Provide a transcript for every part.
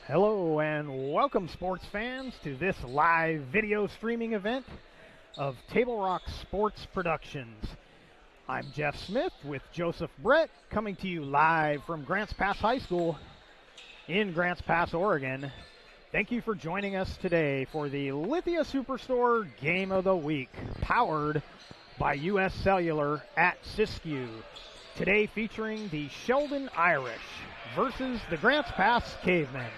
Hello and welcome, sports fans, to this live video streaming event of Table Rock Sports Productions. I'm Jeff Smith with Joseph Brett, coming to you live from Grants Pass High School in Grants Pass, Oregon. Thank you for joining us today for the Lithia Superstore Game of the Week, powered by US Cellular at Siskiyou. Today featuring the Sheldon Irish versus the Grants Pass Cavemen.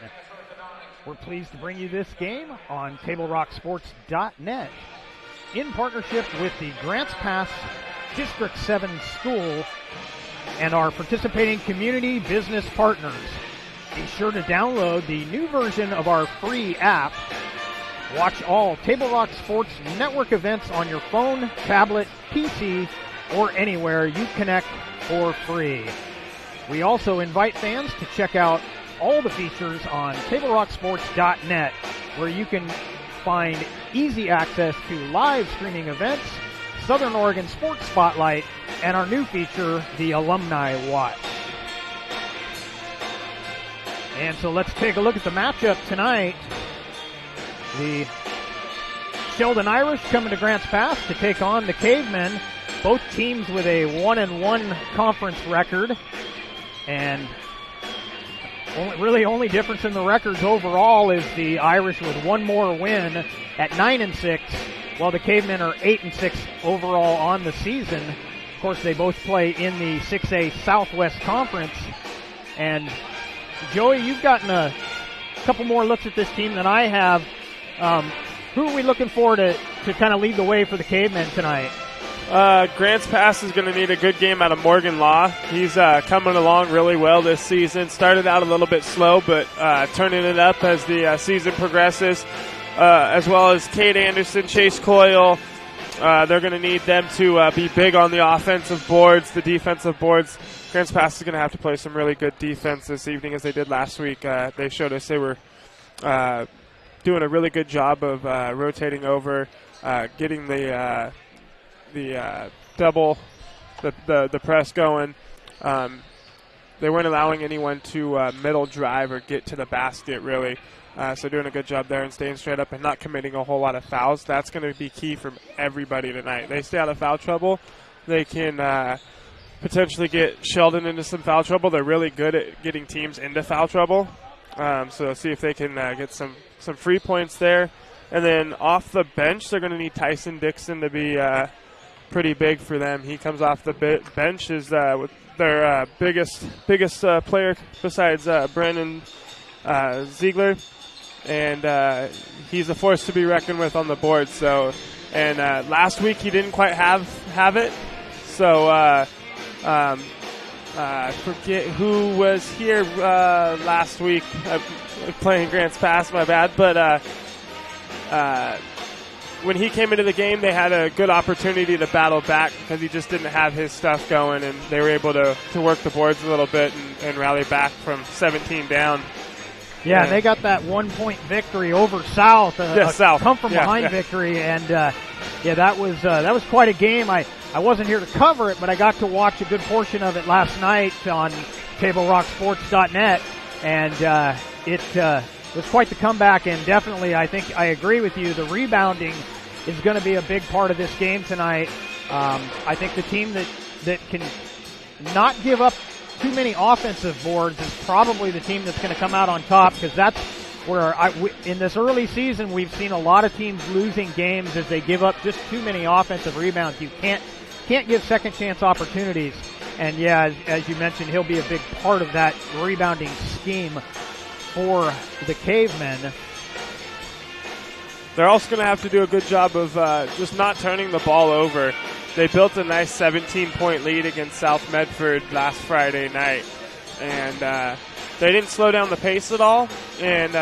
We're pleased to bring you this game on TableRockSports.net in partnership with the Grants Pass District 7 School and our participating community business partners. Be sure to download the new version of our free app. Watch all Table Rock Sports Network events on your phone, tablet, PC, or anywhere you connect for free. We also invite fans to check out all the features on TableRockSports.net, where you can find easy access to live streaming events, Southern Oregon Sports Spotlight, and our new feature, the Alumni Watch. And so let's take a look at the matchup tonight. The Sheldon Irish coming to Grants Pass to take on the Cavemen. Both teams with a 1-1 conference record. And only difference in the records overall is the Irish with one more win at 9-6, while the Cavemen are 8-6 overall on the season. Of course, they both play in the 6A Southwest Conference. And Joey, you've gotten a couple more looks at this team than I have. Who are we looking for to kind of lead the way for the Cavemen tonight? Grants Pass is going to need a good game out of Morgan Law. He's coming along really well this season. Started out a little bit slow, but turning it up as the season progresses, as well as Cade Anderson, Chase Coyle. They're going to need them to be big on the offensive boards, the defensive boards. Grants Pass is going to have to play some really good defense this evening as they did last week. They showed us they were doing a really good job of rotating over, getting the double, the press going. They weren't allowing anyone to middle drive or get to the basket, really. So doing a good job there and staying straight up and not committing a whole lot of fouls. That's going to be key for everybody tonight. They stay out of foul trouble. They can potentially get Sheldon into some foul trouble. They're really good at getting teams into foul trouble. So see if they can get some free points there. And then off the bench, they're going to need Tyson Dixon to be pretty big for them. He comes off the bench, is their biggest player besides Brandon Ziegler, and he's a force to be reckoned with on the board. So, and last week he didn't quite have it. So I forget who was here last week playing Grants Pass. My bad, but. When he came into the game, they had a good opportunity to battle back because he just didn't have his stuff going, and they were able to work the boards a little bit and rally back from 17 down. Yeah, and they got that 1-point victory over South, South. Come-from-behind victory, and that was quite a game. I wasn't here to cover it, but I got to watch a good portion of it last night on TableRockSports.net, and it was quite the comeback, and definitely I think I agree with you. The rebounding is going to be a big part of this game tonight. I think the team that can not give up too many offensive boards is probably the team that's going to come out on top, because that's where in this early season we've seen a lot of teams losing games as they give up just too many offensive rebounds. You can't give second chance opportunities, and as you mentioned, he'll be a big part of that rebounding scheme for the Cavemen. They're also going to have to do a good job of just not turning the ball over. They built a nice 17-point lead against South Medford last Friday night, and they didn't slow down the pace at all, and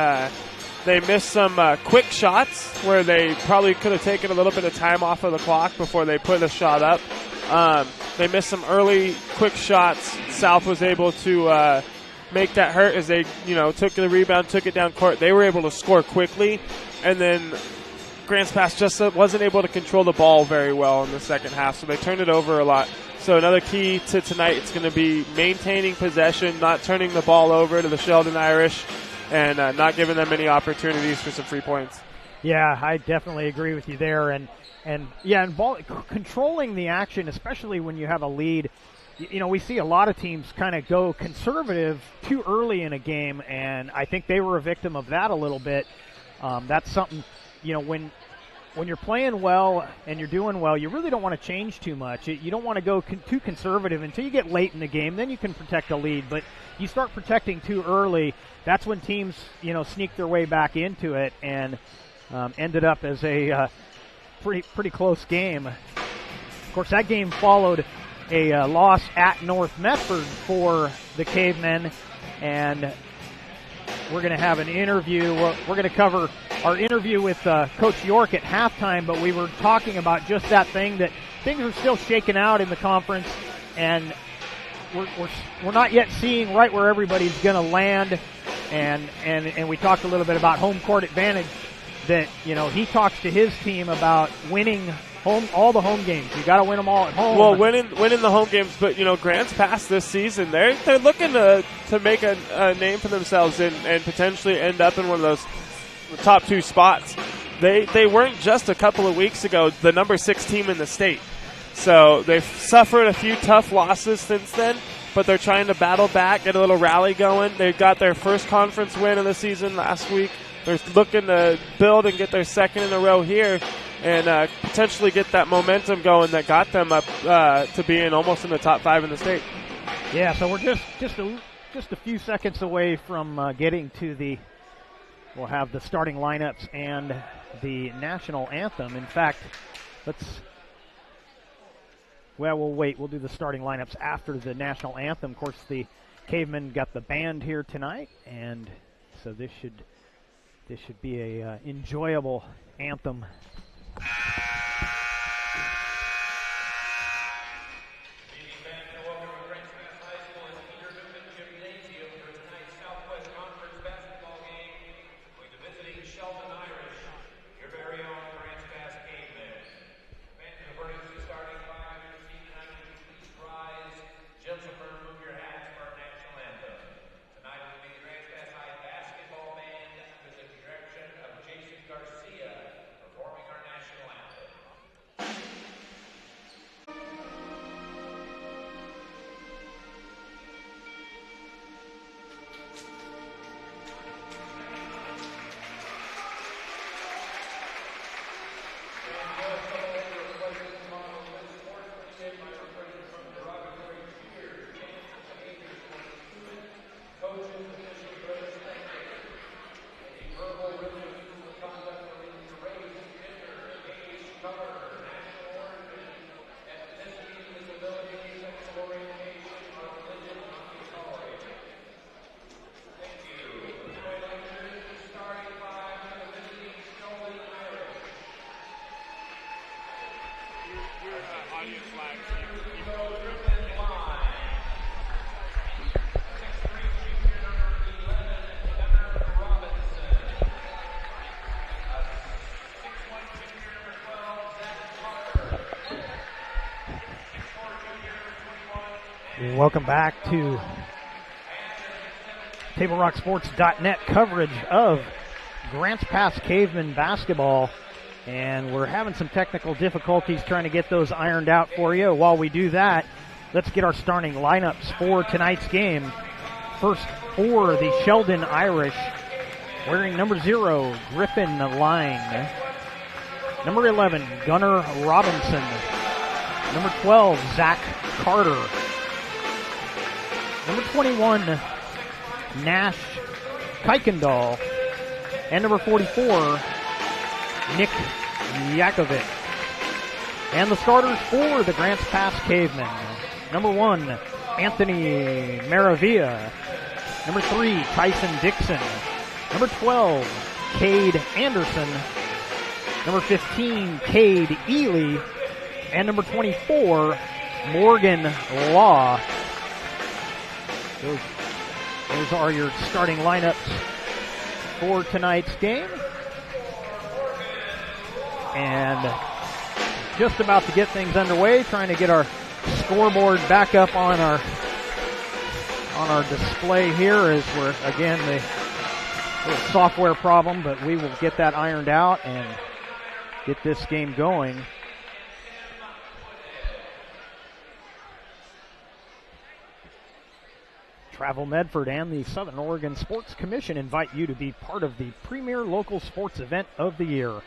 they missed some quick shots where they probably could have taken a little bit of time off of the clock before they put a shot up. They missed some early quick shots. South was able to make that hurt as they, took the rebound, took it down court. They were able to score quickly, and then Grants Pass just wasn't able to control the ball very well in the second half, so they turned it over a lot. So another key to tonight is going to be maintaining possession, not turning the ball over to the Sheldon Irish, and not giving them any opportunities for some free points. Yeah, I definitely agree with you there. And controlling the action, especially when you have a lead. You know, we see a lot of teams kind of go conservative too early in a game, and I think they were a victim of that a little bit. That's something, you know, when you're playing well and you're doing well, you really don't want to change too much. You don't want to go too conservative until you get late in the game. Then you can protect a lead. But you start protecting too early, that's when teams, you know, sneak their way back into it, and ended up as a pretty close game. Of course, that game followed a loss at North Medford for the Cavemen, and we're going to have an interview. We're going to cover our interview with Coach York at halftime, but we were talking about just that thing, that things are still shaking out in the conference, and we're not yet seeing right where everybody's going to land, and we talked a little bit about home court advantage, that, you know, he talks to his team about winning all the home games. You got to win them all at home. Well, winning the home games, but, you know, Grants Pass this season, they're looking to make a name for themselves and potentially end up in one of those top 2 spots. They weren't just a couple of weeks ago the number 6 team in the state. So they've suffered a few tough losses since then, but they're trying to battle back, get a little rally going. They got their first conference win of the season last week. They're looking to build and get their second in a row here, and potentially get that momentum going that got them up to being almost in the top 5 in the state. Yeah, so we're just a few seconds away from getting to we'll have the starting lineups and the national anthem. In fact, we'll wait. We'll do the starting lineups after the national anthem. Of course, the Cavemen got the band here tonight, and so this should be a enjoyable anthem. Sheldon Irish, your very own Grants Pass Cavemen. Fans converting to the starting 5, your seat tonight, please rise. Gentlemen, remove your hats for our national anthem. Tonight will be the Grants Pass High basketball band under the direction of Jason Garcia, performing our national anthem. Welcome back to TableRockSports.net coverage of Grants Pass Cavemen basketball. And we're having some technical difficulties trying to get those ironed out for you. While we do that, let's get our starting lineups for tonight's game. First, for the Sheldon Irish, wearing number 0, Griffin Line. Number 11, Gunnar Robinson. Number 12, Zach Carter. Number 21, Nash Kuykendall. And number 44, Nick Yakovic. And the starters for the Grants Pass Cavemen. Number 1, Anthony Maravilla. Number 3, Tyson Dixon. Number 12, Cade Anderson. Number 15, Cade Ely. And number 24, Morgan Law. Those are your starting lineups for tonight's game. And just about to get things underway, trying to get our scoreboard back up on our display here, as we're, again, A little software problem, but we will get that ironed out and get this game going. Travel Medford and the Southern Oregon Sports Commission invite you to be part of the premier local sports event of the year.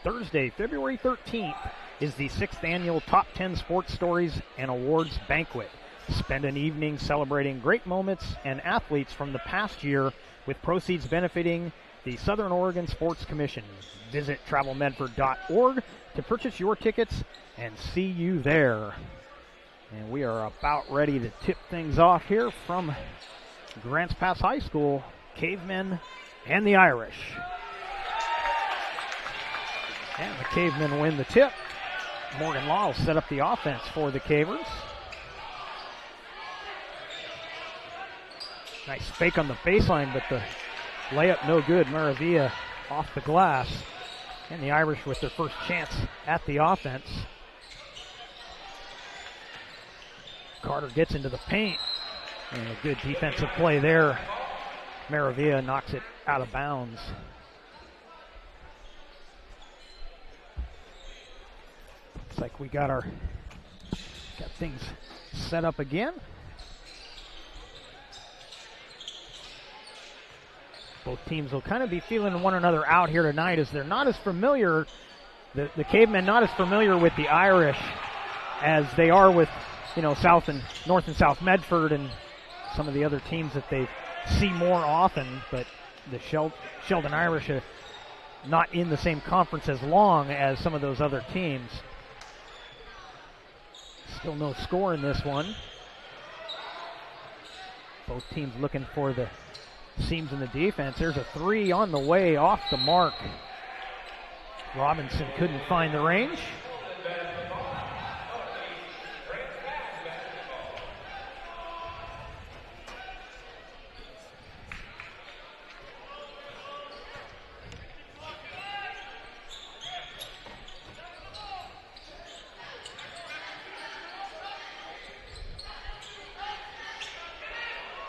Thursday, February 13th is the 6th annual Top 10 Sports Stories and Awards Banquet. Spend an evening celebrating great moments and athletes from the past year with proceeds benefiting the Southern Oregon Sports Commission. Visit travelmedford.org to purchase your tickets and see you there. And we are about ready to tip things off here from Grants Pass High School, Cavemen and the Irish. And the Cavemen win the tip. Morgan Law will set up the offense for the Cavers. Nice fake on the baseline, but the layup no good. Maravilla off the glass. And the Irish with their first chance at the offense. Carter gets into the paint. And a good defensive play there. Maravilla knocks it out of bounds. Looks like we got things set up again. Both teams will kind of be feeling one another out here tonight as they're not as familiar, the Cavemen not as familiar with the Irish as they are with, North and South Medford and some of the other teams that they see more often. But the Sheldon Irish are not in the same conference as long as some of those other teams. Still no score in this one. Both teams looking for the seams in the defense. There's a three on the way off the mark. Robinson couldn't find the range.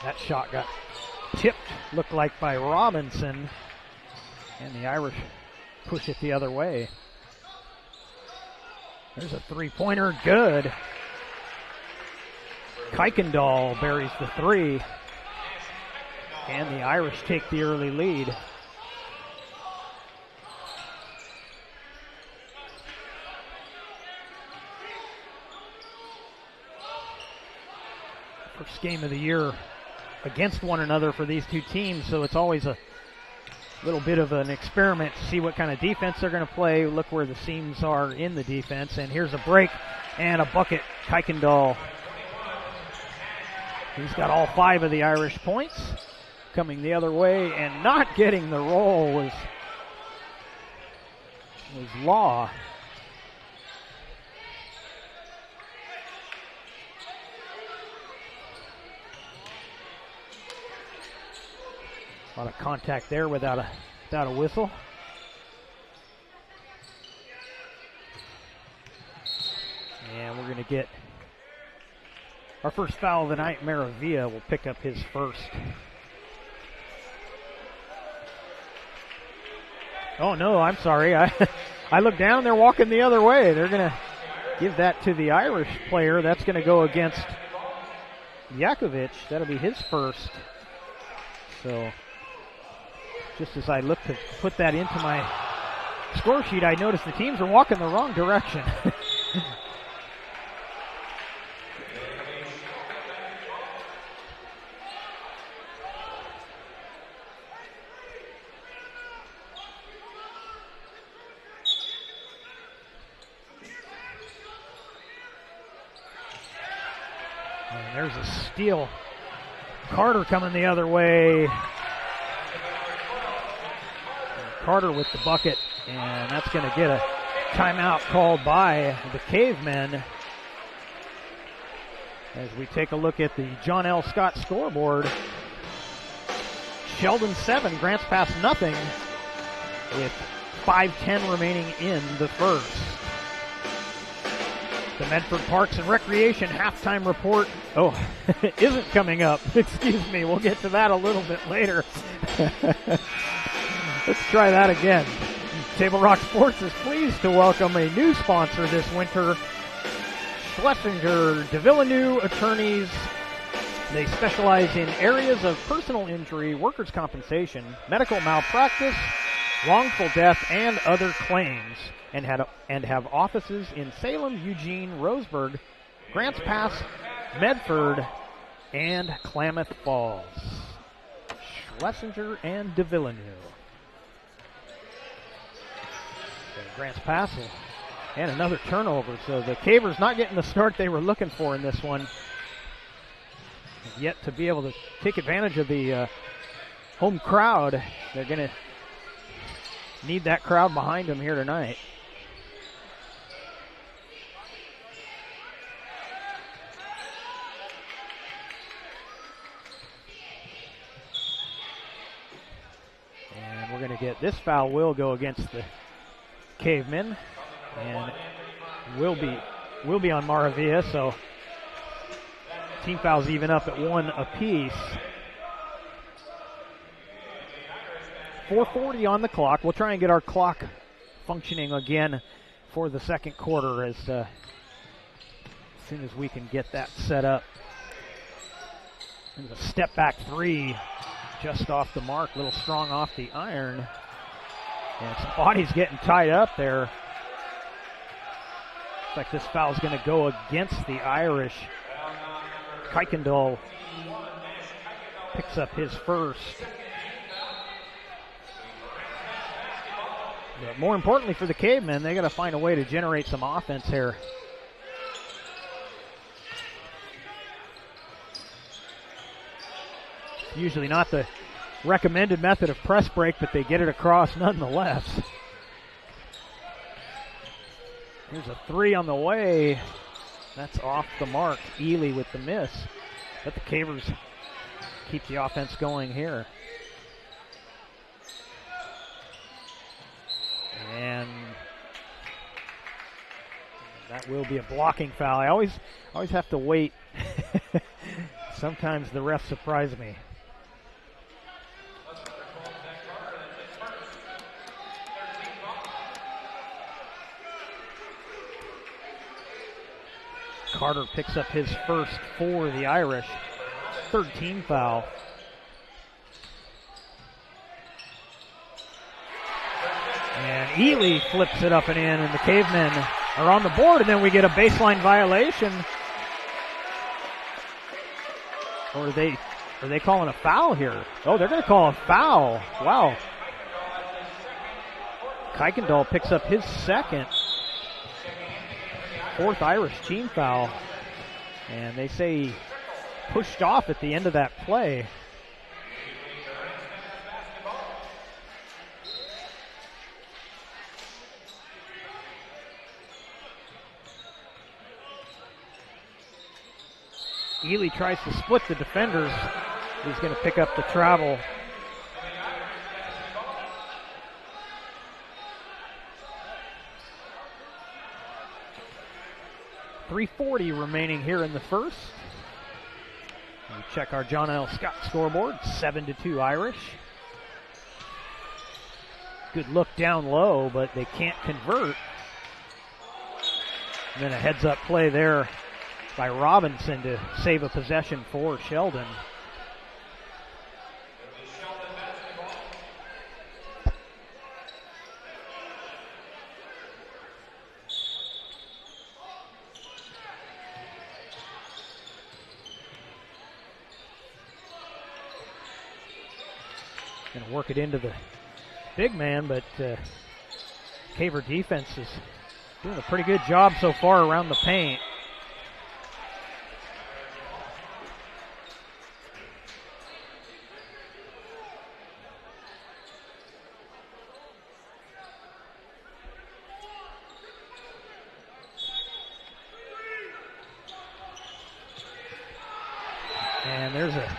That shot got tipped, looked like by Robinson, and the Irish push it the other way. There's a three-pointer, good. Kuykendall buries the three, and the Irish take the early lead. First game of the year against one another for these two teams, so it's always a little bit of an experiment to see what kind of defense they're going to play. Look where the seams are in the defense, and here's a break and a bucket. Kuykendall, he's got all 5 of the Irish points. Coming the other way and not getting the roll was Law. A lot of contact there without a whistle. And we're going to get our first foul of the night. Maravilla will pick up his first. Oh, no, I'm sorry. I looked down, they're walking the other way. They're going to give that to the Irish player. That's going to go against Yakovic. That'll be his first. So just as I look to put that into my score sheet, I noticed the teams are walking the wrong direction. And there's a steal. Carter coming the other way. Carter with the bucket, and that's going to get a timeout called by the Cavemen. As we take a look at the John L. Scott scoreboard, Sheldon 7, Grants Pass nothing, with 5:10 remaining in the first. The Medford Parks and Recreation halftime report, isn't coming up. Excuse me, we'll get to that a little bit later. Let's try that again. Table Rock Sports is pleased to welcome a new sponsor this winter, Schlesinger de Villeneuve Attorneys. They specialize in areas of personal injury, workers' compensation, medical malpractice, wrongful death, and other claims, and have offices in Salem, Eugene, Roseburg, Grants Pass, Medford, and Klamath Falls. Schlesinger and de Villeneuve. Grants Pass and another turnover, so the Cavers not getting the start they were looking for in this one. Yet to be able to take advantage of the home crowd. They're going to need that crowd behind them here tonight. And we're going to get this foul will go against the Cavemen, and will be on Maravilla, so team fouls even up at 1 apiece. 4:40 on the clock. We'll try and get our clock functioning again for the second quarter as soon as we can get that set up. There's a step back three just off the mark, a little strong off the iron. And some bodies getting tied up there. Looks like this foul's going to go against the Irish. Kuykendall picks up his first. But more importantly for the Cavemen, they got to find a way to generate some offense here. Usually not the recommended method of press break, but they get it across nonetheless. Here's a three on the way. That's off the mark. Ely with the miss. But the Cavers keep the offense going here. And that will be a blocking foul. I always have to wait. Sometimes the refs surprise me. Carter picks up his first for the Irish. Third team foul. And Ely flips it up and in, and the Cavemen are on the board, and then we get a baseline violation. Or are they calling a foul here? Oh, they're going to call a foul. Wow. Kuykendall picks up his second. Fourth Irish team foul. And they say he pushed off at the end of that play. Ely tries to split the defenders. He's going to pick up the travel. .340 remaining here in the first. We check our John L. Scott scoreboard. 7-2 Irish. Good look down low, but they can't convert. And then a heads-up play there by Robinson to save a possession for Sheldon. Going to work it into the big man, but Caver defense is doing a pretty good job so far around the paint. And there's a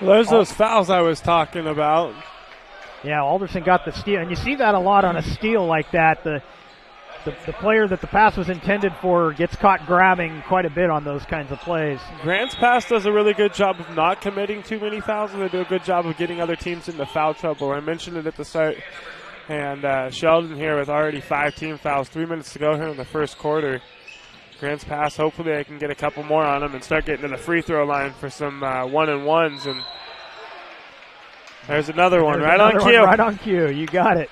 There's those fouls I was talking about. Yeah, Alderson got the steal, and you see that a lot on a steal like that. The player that the pass was intended for gets caught grabbing quite a bit on those kinds of plays. Grants Pass does a really good job of not committing too many fouls, and they do a good job of getting other teams into foul trouble. I mentioned it at the start, and Sheldon here with already 5 team fouls, 3 minutes to go here in the first quarter. Grants Pass, hopefully they can get a couple more on them and start getting to the free throw line for some 1-and-1s. And there's another one right on cue. Right on cue. You got it.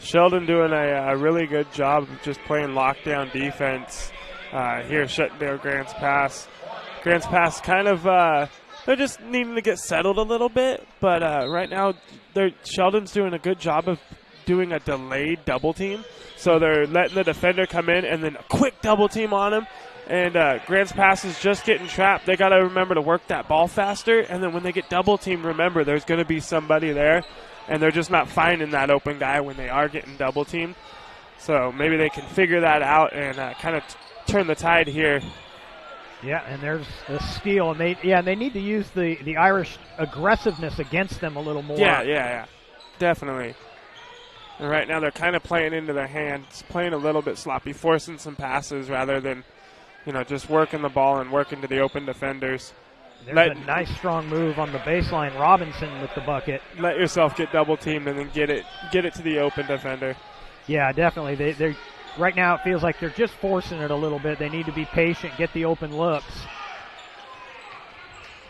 Sheldon doing a really good job of just playing lockdown defense here, shutting down Grants Pass. Grants Pass kind of they're just needing to get settled a little bit, but right now Sheldon's doing a good job of doing a delayed double team. So they're letting the defender come in and then a quick double team on him. And Grants Pass is just getting trapped. They got to remember to work that ball faster. And then when they get double teamed, remember there's going to be somebody there. And they're just not finding that open guy when they are getting double teamed. So maybe they can figure that out and kind of turn the tide here. Yeah, and there's the steal. And they need to use the Irish aggressiveness against them a little more. Yeah. Definitely. And right now they're kind of playing into their hands, playing a little bit sloppy, forcing some passes rather than, just working the ball and working to the open defenders. There's a nice strong move on the baseline. Robinson with the bucket. Let yourself get double teamed and then get it to the open defender. Yeah, definitely. They right now it feels like they're just forcing it a little bit. They need to be patient, get the open looks.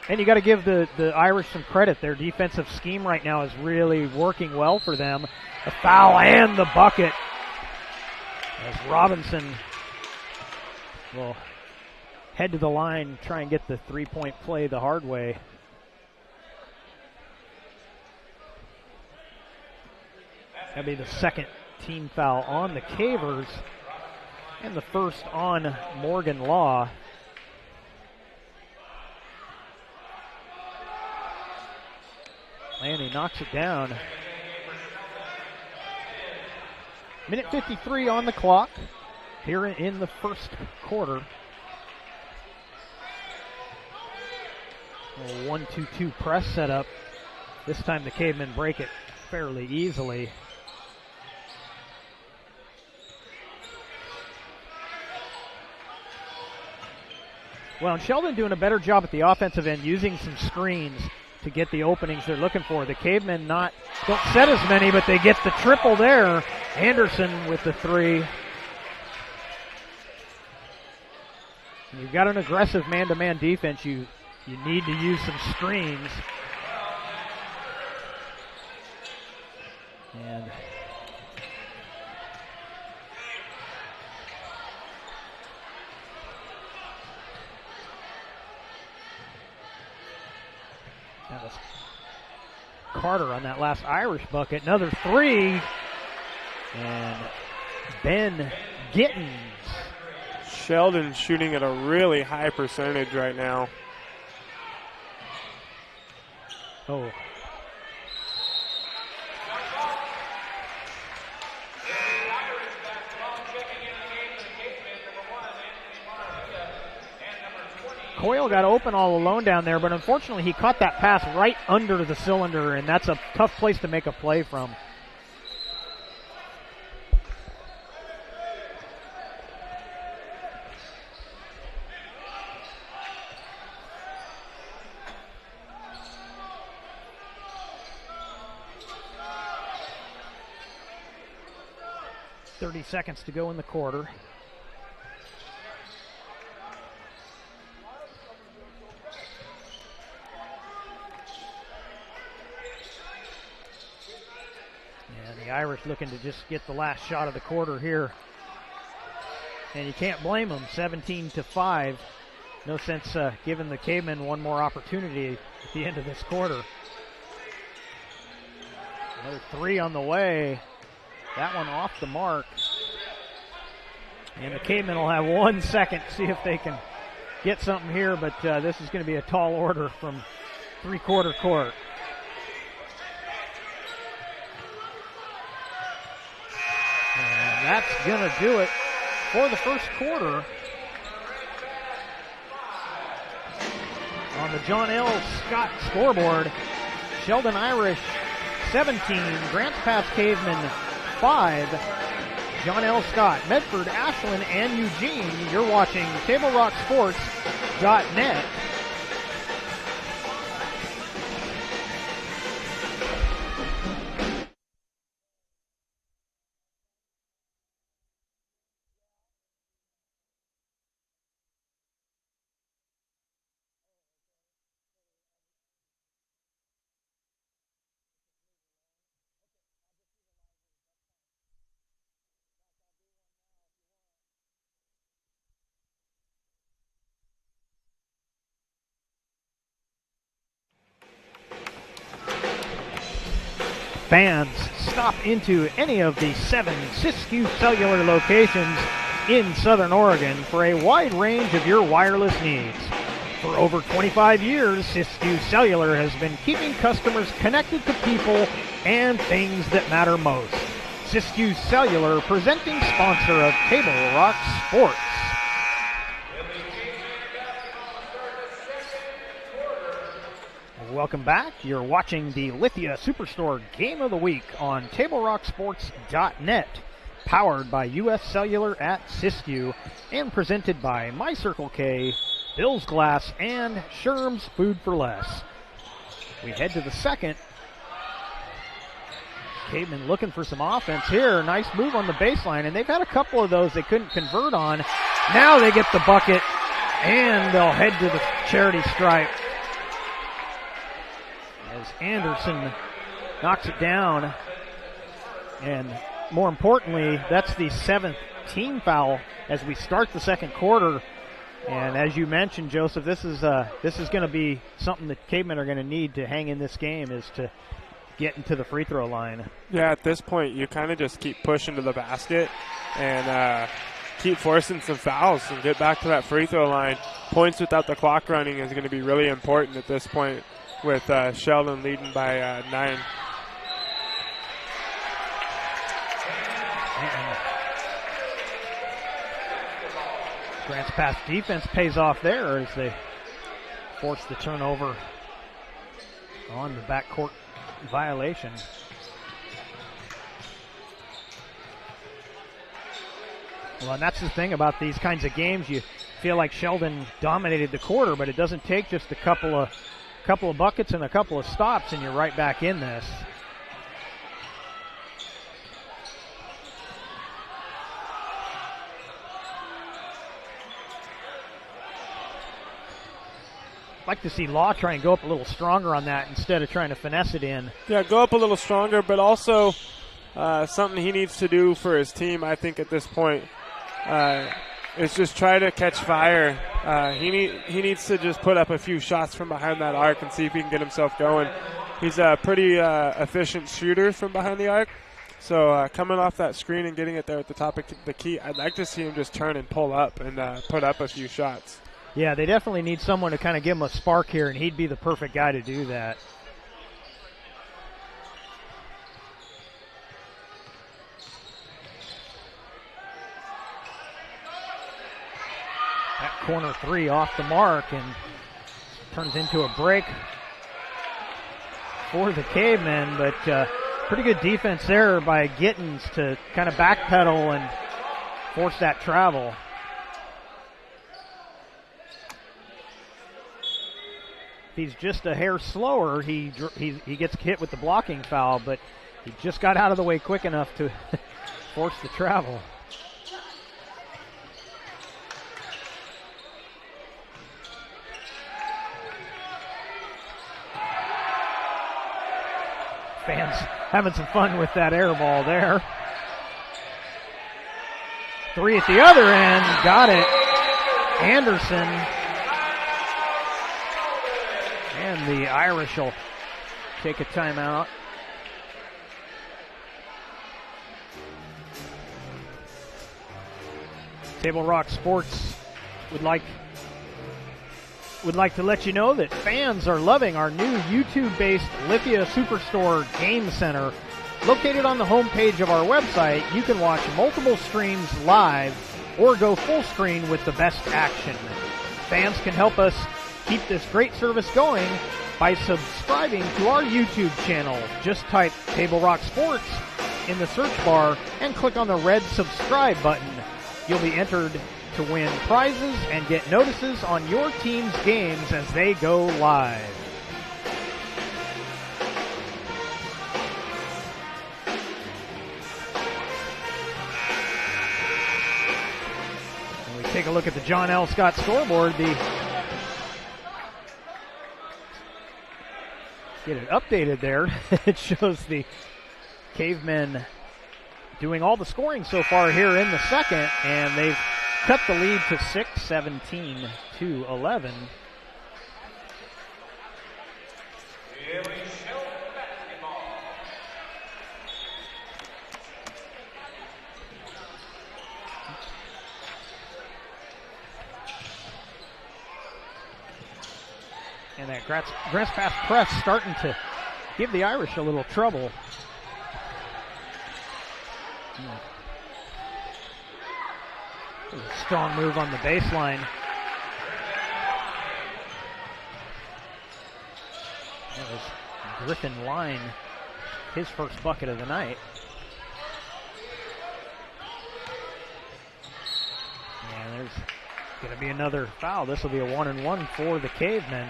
And you got to give the Irish some credit. Their defensive scheme right now is really working well for them. The foul and the bucket as Robinson will head to the line, try and get the three-point play the hard way. That'll be the second team foul on the Cavers and the first on Morgan Law. And he knocks it down. Minute 53 on the clock here in the first quarter. A 1-2-2 press setup. This time the Cavemen break it fairly easily. Well, and Sheldon doing a better job at the offensive end, using some screens to get the openings they're looking for. The Cavemen don't set as many, but they get the triple there. Anderson with the three. And you've got an aggressive man-to-man defense. You need to use some screens. And that was Carter on that last Irish bucket. Another three. And Ben Gittins. Sheldon shooting at a really high percentage right now. Oh. Coyle got open all alone down there, but unfortunately he caught that pass right under the cylinder, and that's a tough place to make a play from. Seconds to go in the quarter. And the Irish looking to just get the last shot of the quarter here. And you can't blame them, 17-5. No sense giving the Cavemen one more opportunity at the end of this quarter. Another three on the way. That one off the mark. And the Cavemen will have 1 second to see if they can get something here, but this is going to be a tall order from three-quarter court. And that's going to do it for the first quarter. On the John L. Scott scoreboard, Sheldon Irish 17, Grants Pass Cavemen 5, John L. Scott, Medford, Ashland, and Eugene. You're watching TableRockSports.net. Fans, stop into any of the 7 Siskiyou Cellular locations in Southern Oregon for a wide range of your wireless needs. For over 25 years, Siskiyou Cellular has been keeping customers connected to people and things that matter most. Siskiyou Cellular, presenting sponsor of Table Rock Sports. Welcome back. You're watching the Lithia Superstore Game of the Week on TableRockSports.net, powered by U.S. Cellular at Siskiyou, and presented by My Circle K, Bill's Glass, and Sherm's Food for Less. We head to the second. Caveman looking for some offense here. Nice move on the baseline, and they've had a couple of those they couldn't convert on. Now they get the bucket, and they'll head to the charity stripe as Anderson knocks it down. And more importantly, that's the 7th team foul as we start the second quarter. And as you mentioned, Joseph, this is going to be something that Cavemen are going to need to hang in this game, is to get into the free throw line. Yeah, at this point, you kind of just keep pushing to the basket and keep forcing some fouls and get back to that free throw line. Points without the clock running is going to be really important at this point, with Sheldon leading by 9. Grant's pass defense pays off there as they force the turnover on the backcourt violation. Well, and that's the thing about these kinds of games. You feel like Sheldon dominated the quarter, but it doesn't take just a couple of buckets and a couple of stops, and you're right back in this. I'd like to see Law try and go up a little stronger on that instead of trying to finesse it in. Yeah, go up a little stronger, but also something he needs to do for his team, I think, at this point, is just try to catch fire. He needs to just put up a few shots from behind that arc and see if he can get himself going. He's a pretty efficient shooter from behind the arc. So coming off that screen and getting it there at the top of the key, I'd like to see him just turn and pull up and put up a few shots. Yeah, they definitely need someone to kind of give him a spark here, and he'd be the perfect guy to do that. That corner three off the mark and turns into a break for the Cavemen, but pretty good defense there by Gittins to kind of backpedal and force that travel. He's just a hair slower. He gets hit with the blocking foul, but he just got out of the way quick enough to force the travel. Fans having some fun with that air ball there. Three at the other end, got it. Anderson. And the Irish will take a timeout. Table Rock Sports would like to let you know that fans are loving our new YouTube-based Lithia Superstore Game Center. Located on the homepage of our website, you can watch multiple streams live or go full screen with the best action. Fans can help us keep this great service going by subscribing to our YouTube channel. Just type Table Rock Sports in the search bar and click on the red subscribe button. You'll be entered to win prizes and get notices on your team's games as they go live. When we take a look at the John L. Scott scoreboard, get it updated there. It shows the Cavemen doing all the scoring so far here in the second, and they've cut the lead to 6, 17 to 11. And that grass pass press starting to give the Irish a little trouble. A strong move on the baseline. That was Griffin Line, his first bucket of the night. And there's going to be another foul. This will be a 1-and-1 for the Cavemen.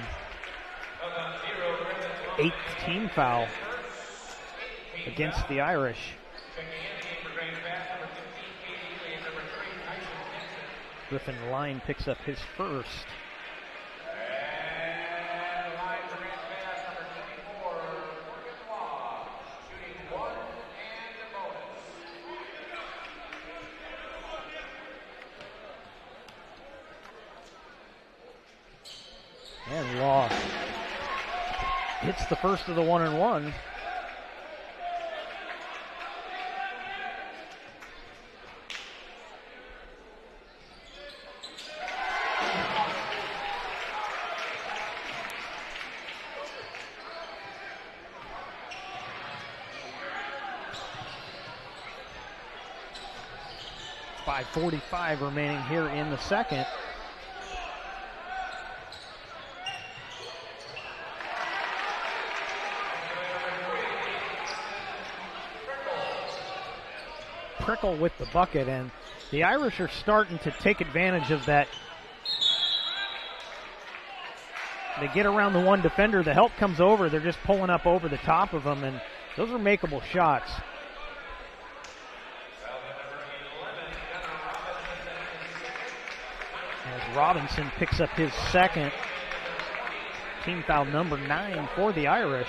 8th team foul against the Irish. Griffin Line picks up his first. And Law hits the first of the 1-and-1. .45 remaining here in the second. Prickle with the bucket, and the Irish are starting to take advantage of that. They get around the one defender, the help comes over, they're just pulling up over the top of them, and those are makeable shots. As Robinson picks up his second, team foul number 9 for the Irish.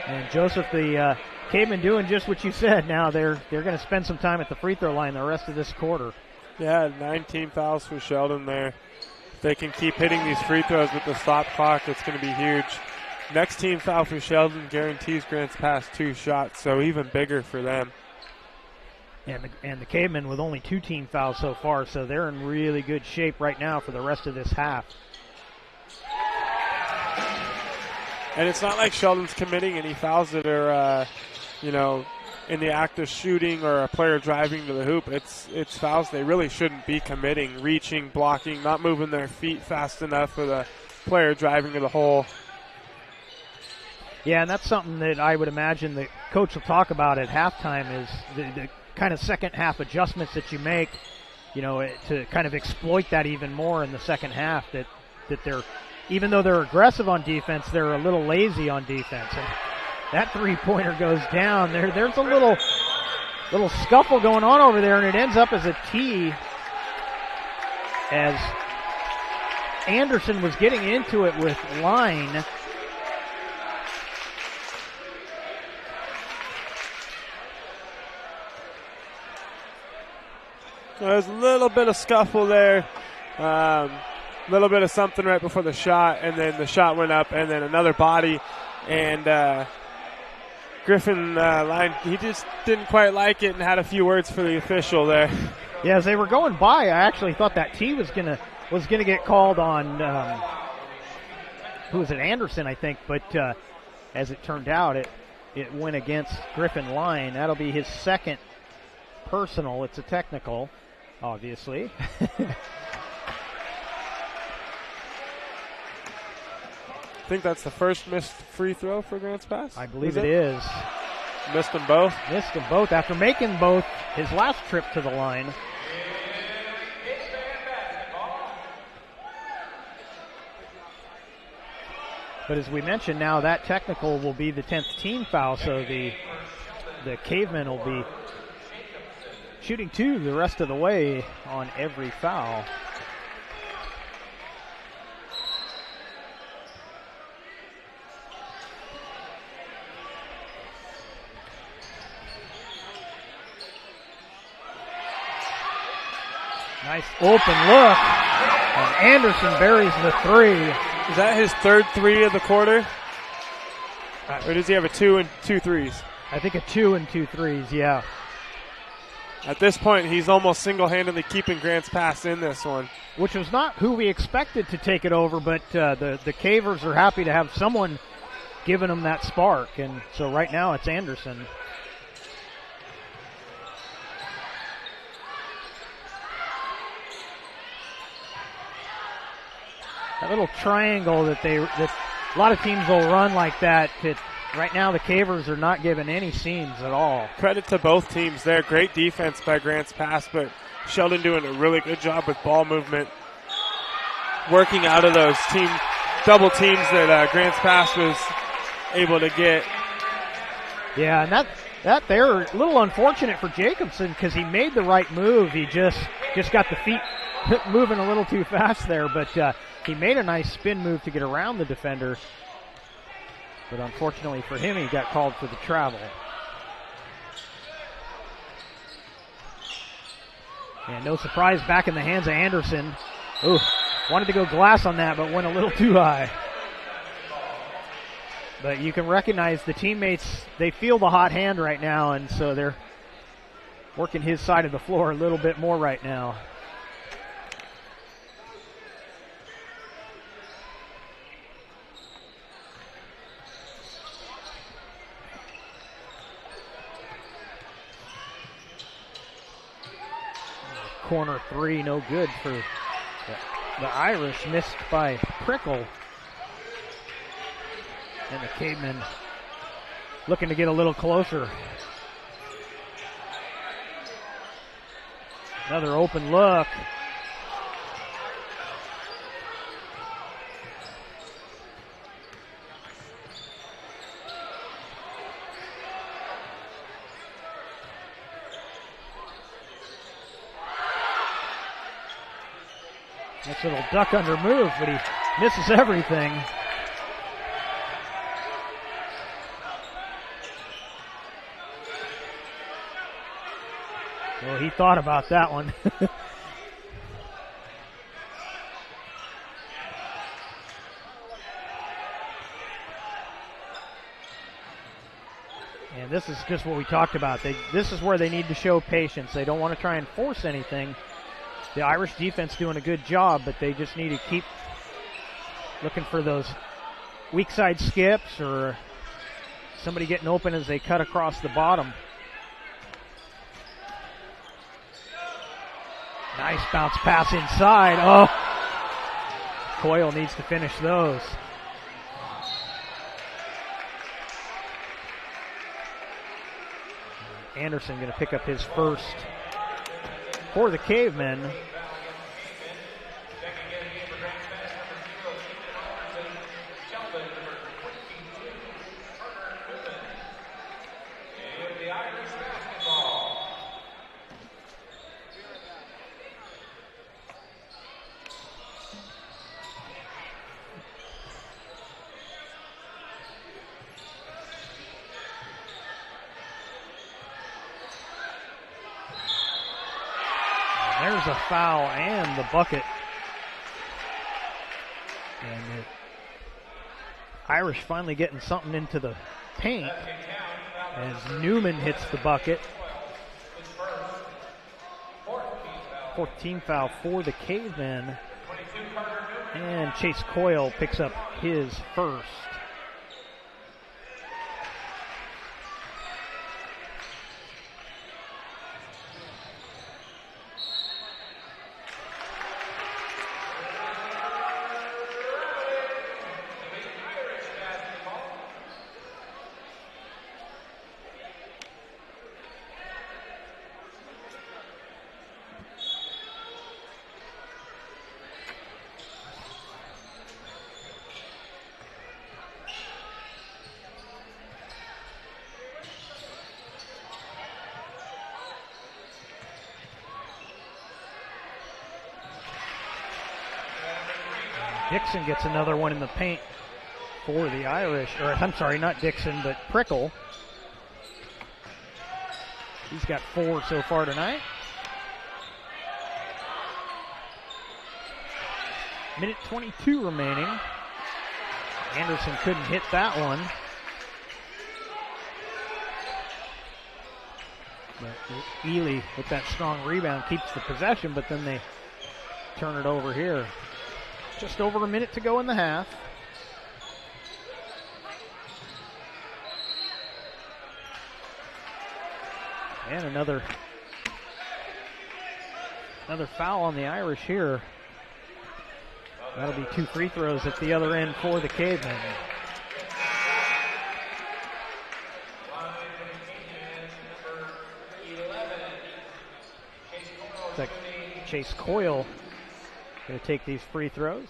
And Joseph, the Cavemen doing just what you said. Now they're going to spend some time at the free throw line the rest of this quarter. Yeah, 19 fouls for Sheldon there. If they can keep hitting these free throws with the stop clock, it's going to be huge. Next team foul for Sheldon guarantees Grants past 2 shots, so even bigger for them. And the Cavemen with only 2 team fouls so far, so they're in really good shape right now for the rest of this half. And it's not like Sheldon's committing any fouls that are, in the act of shooting or a player driving to the hoop. It's fouls they really shouldn't be committing, reaching, blocking, not moving their feet fast enough for the player driving to the hole. Yeah, and that's something that I would imagine the coach will talk about at halftime is the kind of second half adjustments that you make, to kind of exploit that even more in the second half, that they're, even though they're aggressive on defense, they're a little lazy on defense. And that three-pointer goes down. There's a little scuffle going on over there, and it ends up as a tee as Anderson was getting into it with Line. There's a little bit of scuffle there, a little bit of something right before the shot, and then the shot went up, and then another body, and Griffin Line, he just didn't quite like it and had a few words for the official there. Yeah, as they were going by, I actually thought that tee was gonna get called on who was it, Anderson, I think, but as it turned out, it went against Griffin Line. That'll be his second personal. It's a technical, obviously. think that's the first missed free throw for Grants Pass. I believe it is. Missed them both. Missed them both after making both his last trip to the line. But as we mentioned, now that technical will be the 10th team foul, so the Cavemen will be shooting 2 the rest of the way on every foul. Nice open look, and Anderson buries the 3. Is that his third 3 of the quarter? Or does he have a 2 and 2 threes? I think a 2 and 2 threes, yeah. At this point, he's almost single-handedly keeping Grants Pass in this one. Which was not who we expected to take it over, but the Cavers are happy to have someone giving them that spark. And so right now it's Anderson. That little triangle that a lot of teams will run like that. Right now the Cavers are not giving any seams at all. Credit to both teams there. Great defense by Grants Pass, but Sheldon doing a really good job with ball movement, working out of those double teams that Grants Pass was able to get. Yeah, and that there a little unfortunate for Jacobson because he made the right move. He just got the feet moving a little too fast there, but he made a nice spin move to get around the defender. But unfortunately for him, he got called for the travel. And no surprise, back in the hands of Anderson. Ooh, wanted to go glass on that, but went a little too high. But you can recognize the teammates, they feel the hot hand right now, and so they're working his side of the floor a little bit more right now. Corner 3, no good for the Irish, missed by Prickle. And the Cavemen looking to get a little closer. Another open look. Nice little duck under move, but he misses everything. Well, he thought about that one. And this is just what we talked about. This is where they need to show patience. They don't want to try and force anything. The Irish defense doing a good job, but they just need to keep looking for those weak side skips or somebody getting open as they cut across the bottom. Nice bounce pass inside. Oh, Coyle needs to finish those. Anderson going to pick up his first for the Cavemen. There's a foul and the bucket. And the Irish finally getting something into the paint as Newman hits the bucket. 14th foul for the Cavemen. And Chase Coyle picks up his first. Dixon gets another one in the paint for the Irish. Or I'm sorry, not Dixon, but Prickle. He's got 4 so far tonight. Minute 22 remaining. Anderson couldn't hit that one. But Ely, with that strong rebound, keeps the possession, but then they turn it over here. Just over a minute to go in the half. And another foul on the Irish here. That'll be 2 free throws at the other end for the Cavemen. Looks like Chase Coyle going to take these free throws.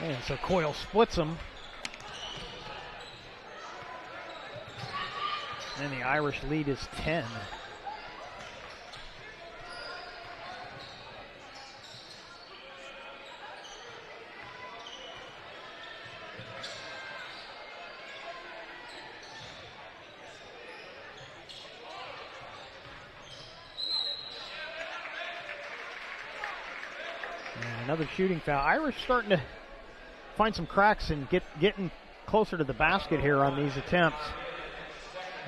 And so Coyle splits them. And the Irish lead is 10. And another shooting foul. Irish starting to find some cracks and getting closer to the basket here on these attempts.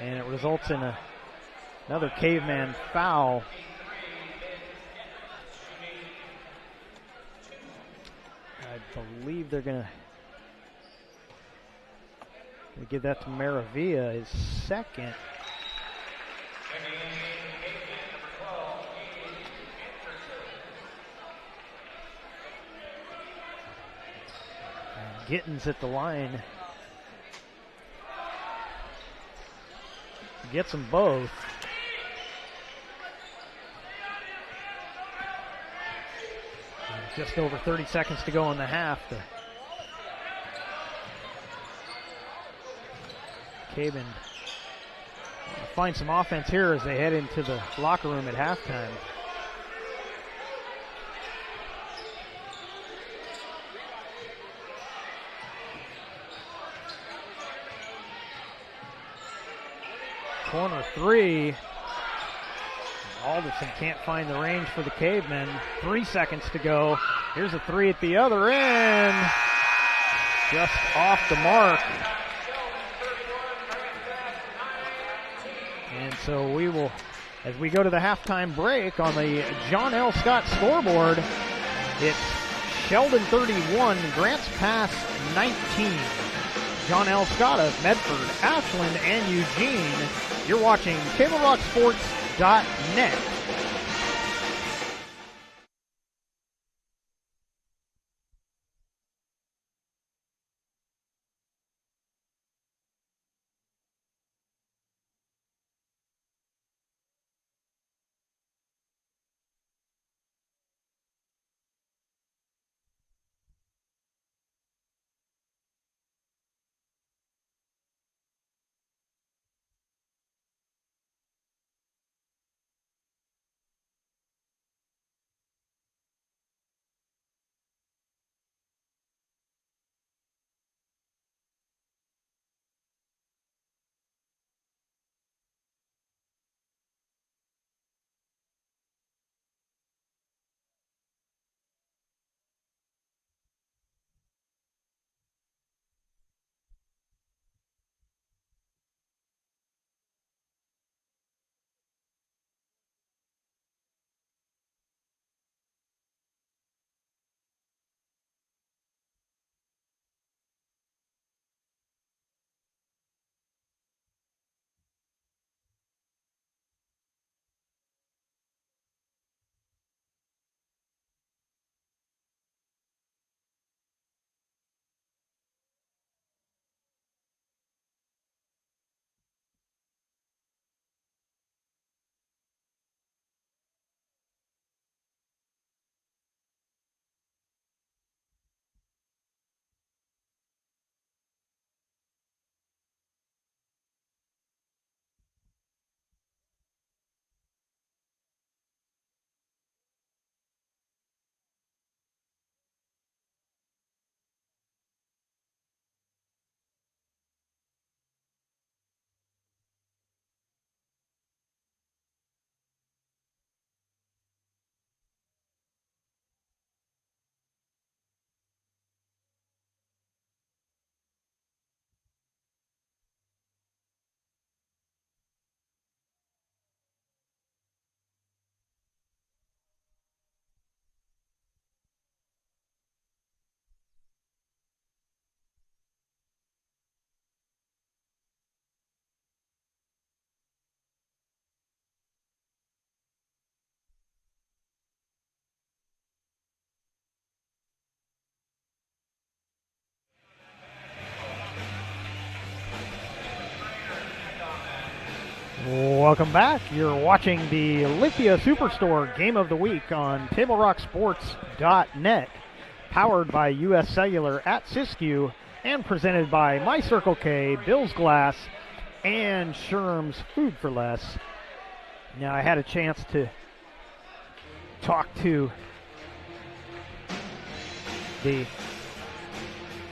And it results in another Caveman foul. I believe they're going to give that to Maravilla, his second. Gittins at the line. Gets them both. And just over 30 seconds to go in the half. The Caven find some offense here as they head into the locker room at halftime. Corner 3. Alderson can't find the range for the Cavemen. 3 seconds to go. Here's a 3 at the other end. Just off the mark. And so we will, as we go to the halftime break on the John L. Scott scoreboard, it's Sheldon 31, Grants Pass 19. John L. Scott of Medford, Ashland, and Eugene. You're watching TableRockSports.net. Welcome back. You're watching the Lithia Superstore Game of the Week on TableRockSports.net, powered by U.S. Cellular at Siskiyou, and presented by My Circle K, Bill's Glass, and Sherm's Food for Less. Now, I had a chance to talk to the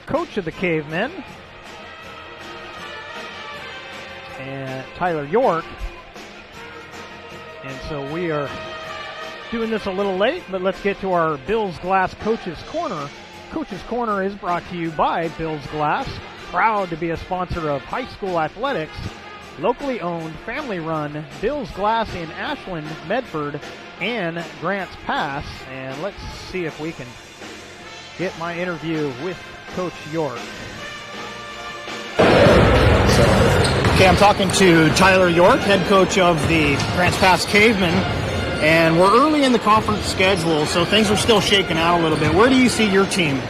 coach of the Cavemen, and Tyler York. And so we are doing this a little late, but let's get to our Bill's Glass Coach's Corner. Coach's Corner is brought to you by Bill's Glass, proud to be a sponsor of high school athletics. Locally owned, family-run Bill's Glass in Ashland, Medford, and Grants Pass. And let's see if we can get my interview with Coach York. Okay, I'm talking to Tyler York, head coach of the Grants Pass Cavemen, and we're early in the conference schedule, so things are still shaking out a little bit. Where do you see your team?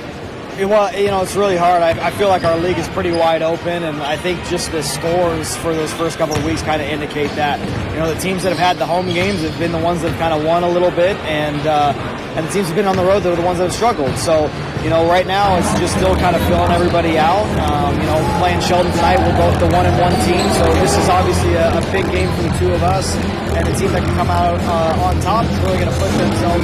Well, it's really hard. I feel like our league is pretty wide open, and I think just the scores for those first couple of weeks kind of indicate that. The teams that have had the home games have been the ones that have kind of won a little bit, and the teams that have been on the road that are the ones that have struggled. So, right now it's just still kind of filling everybody out. Playing Sheldon tonight, we're both the 1-1 team, so this is obviously a big game for the two of us, and the team that can come out on top is really going to put themselves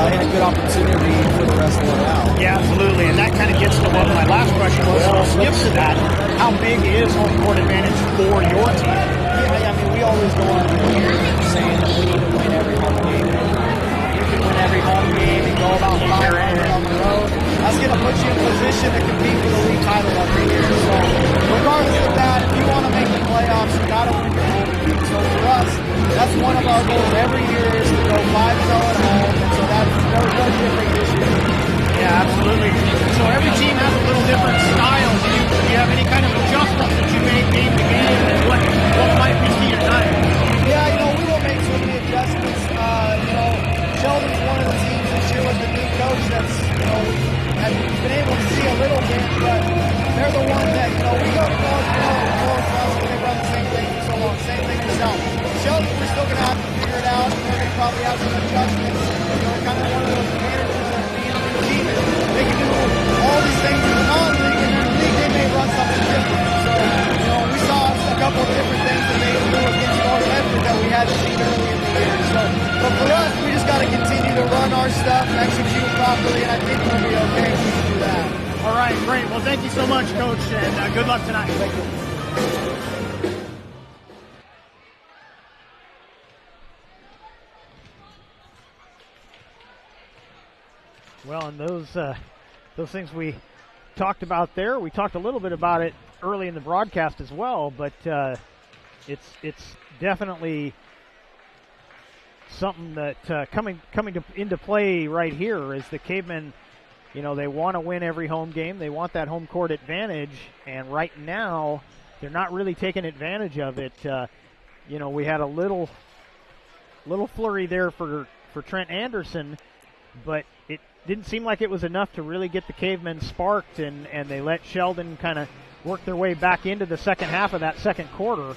in a good opportunity for the rest of the round. Yeah, absolutely, and that kind of gets to what my last question was, so I'll skip to that. How big is home court advantage for your team? Yeah, we always go on here saying that we need to win every home game. You can win every home game and go about 500 on the road. That's going to put you in a position to compete for the league title every year. So regardless of that, if you want to make the playoffs, you got to win your home game. So for us, that's one of our goals every year is to go 5-0 at home. And so that's no different this year. Yeah, absolutely. So every team has a little different style. Do you have any kind of adjustments that you made game to game, and what might we see tonight? Yeah, we will make so many adjustments. Sheldon's one of the teams this year with the new coach that's, we've been able to see a little bit, but they're the ones that, we go to North West, and they run the same thing for so long. Same thing in the South. Sheldon, we're still going to have to figure it out. We're going to probably have some adjustments. Kind of one of those managers that being on the team, and they can do all these things in the non-league, and in the league they may run something different. So, we saw a couple of different things that they do against North Medford that we hadn't seen early in the year. But for us, we just got to continue to run our stuff, execute properly, and I think we'll be okay if we can do that. All right, great. Well, thank you so much, Coach, and good luck tonight. Thank you. Well, and those things we talked about there, we talked a little bit about it early in the broadcast as well, but it's definitely something that coming into play right here is the Cavemen. They want to win every home game. They want that home court advantage, and right now they're not really taking advantage of it. We had a little flurry there for Trent Anderson, but it didn't seem like it was enough to really get the Cavemen sparked, and they let Sheldon kind of work their way back into the second half of that second quarter.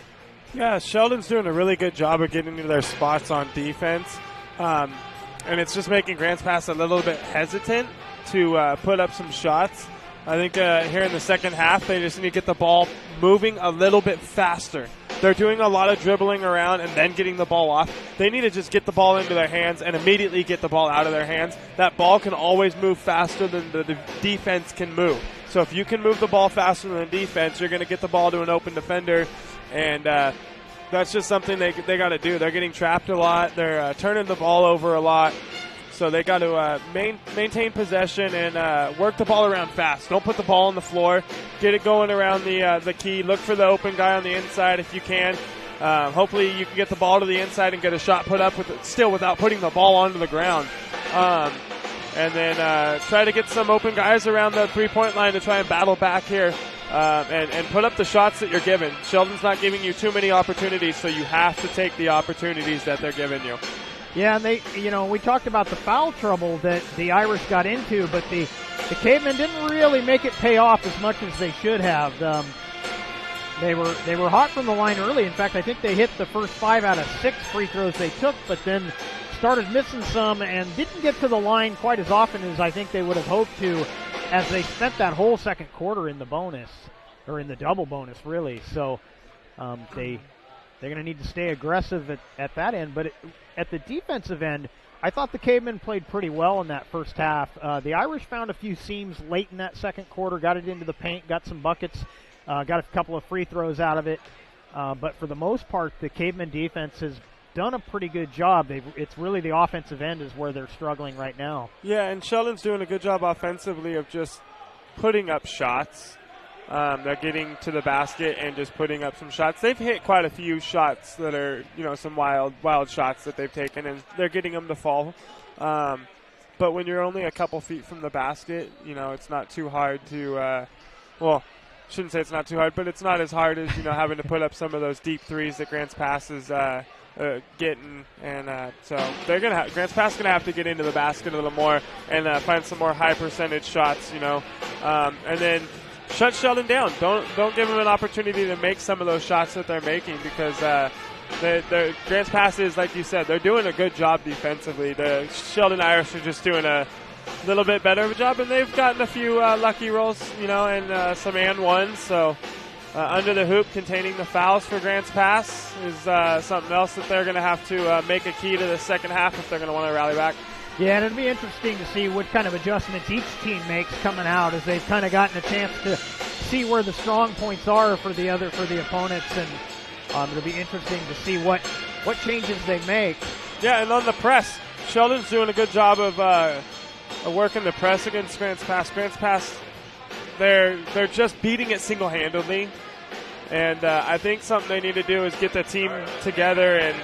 Yeah, Sheldon's doing a really good job of getting into their spots on defense, and it's just making Grants Pass a little bit hesitant to put up some shots. I think here in the second half, they just need to get the ball moving a little bit faster. They're doing a lot of dribbling around and then getting the ball off. They need to just get the ball into their hands and immediately get the ball out of their hands. That ball can always move faster than the defense can move. So if you can move the ball faster than the defense, you're going to get the ball to an open defender, and that's just something they got to do. They're getting trapped a lot. They're turning the ball over a lot. So they got to maintain possession and work the ball around fast. Don't put the ball on the floor. Get it going around the key. Look for the open guy on the inside if you can. Hopefully you can get the ball to the inside and get a shot put up without putting the ball onto the ground. And then try to get some open guys around the three-point line to try and battle back here and put up the shots that you're given. Sheldon's not giving you too many opportunities, so you have to take the opportunities that they're giving you. Yeah, and we talked about the foul trouble that the Irish got into, but the Cavemen didn't really make it pay off as much as they should have. They were hot from the line early. In fact, I think they hit the first 5 out of 6 free throws they took, but then started missing some and didn't get to the line quite as often as I think they would have hoped to, as they spent that whole second quarter in the bonus, or in the double bonus, really. So they're going to need to stay aggressive at that end. But at the defensive end, I thought the Cavemen played pretty well in that first half. The Irish found a few seams late in that second quarter, got it into the paint, got some buckets, got a couple of free throws out of it. But for the most part, the Cavemen defense has done a pretty good job. It's really the offensive end is where they're struggling right now. Yeah, and Sheldon's doing a good job offensively of just putting up shots. They're getting to the basket and just putting up some shots. They've hit quite a few shots that are, some wild shots that they've taken, and they're getting them to fall. But when you're only a couple feet from the basket, it's not too hard to, shouldn't say it's not too hard, but it's not as hard as, having to put up some of those deep threes that Grants Pass is getting. And so Grants Pass is going to have to get into the basket a little more and find some more high percentage shots, and then shut Sheldon down. Don't give them an opportunity to make some of those shots that they're making, because Grants Pass is, like you said, they're doing a good job defensively. The Sheldon Irish are just doing a little bit better of a job, and they've gotten a few lucky rolls, and some and ones. So under the hoop containing the fouls for Grants Pass is something else that they're going to have to make a key to the second half if they're going to want to rally back. Yeah, and it'll be interesting to see what kind of adjustments each team makes coming out, as they've kind of gotten a chance to see where the strong points are for the opponents, and it'll be interesting to see what changes they make. Yeah, and on the press, Sheldon's doing a good job of working the press against Grants Pass. Grants Pass, they're just beating it single-handedly, and I think something they need to do is get the team together and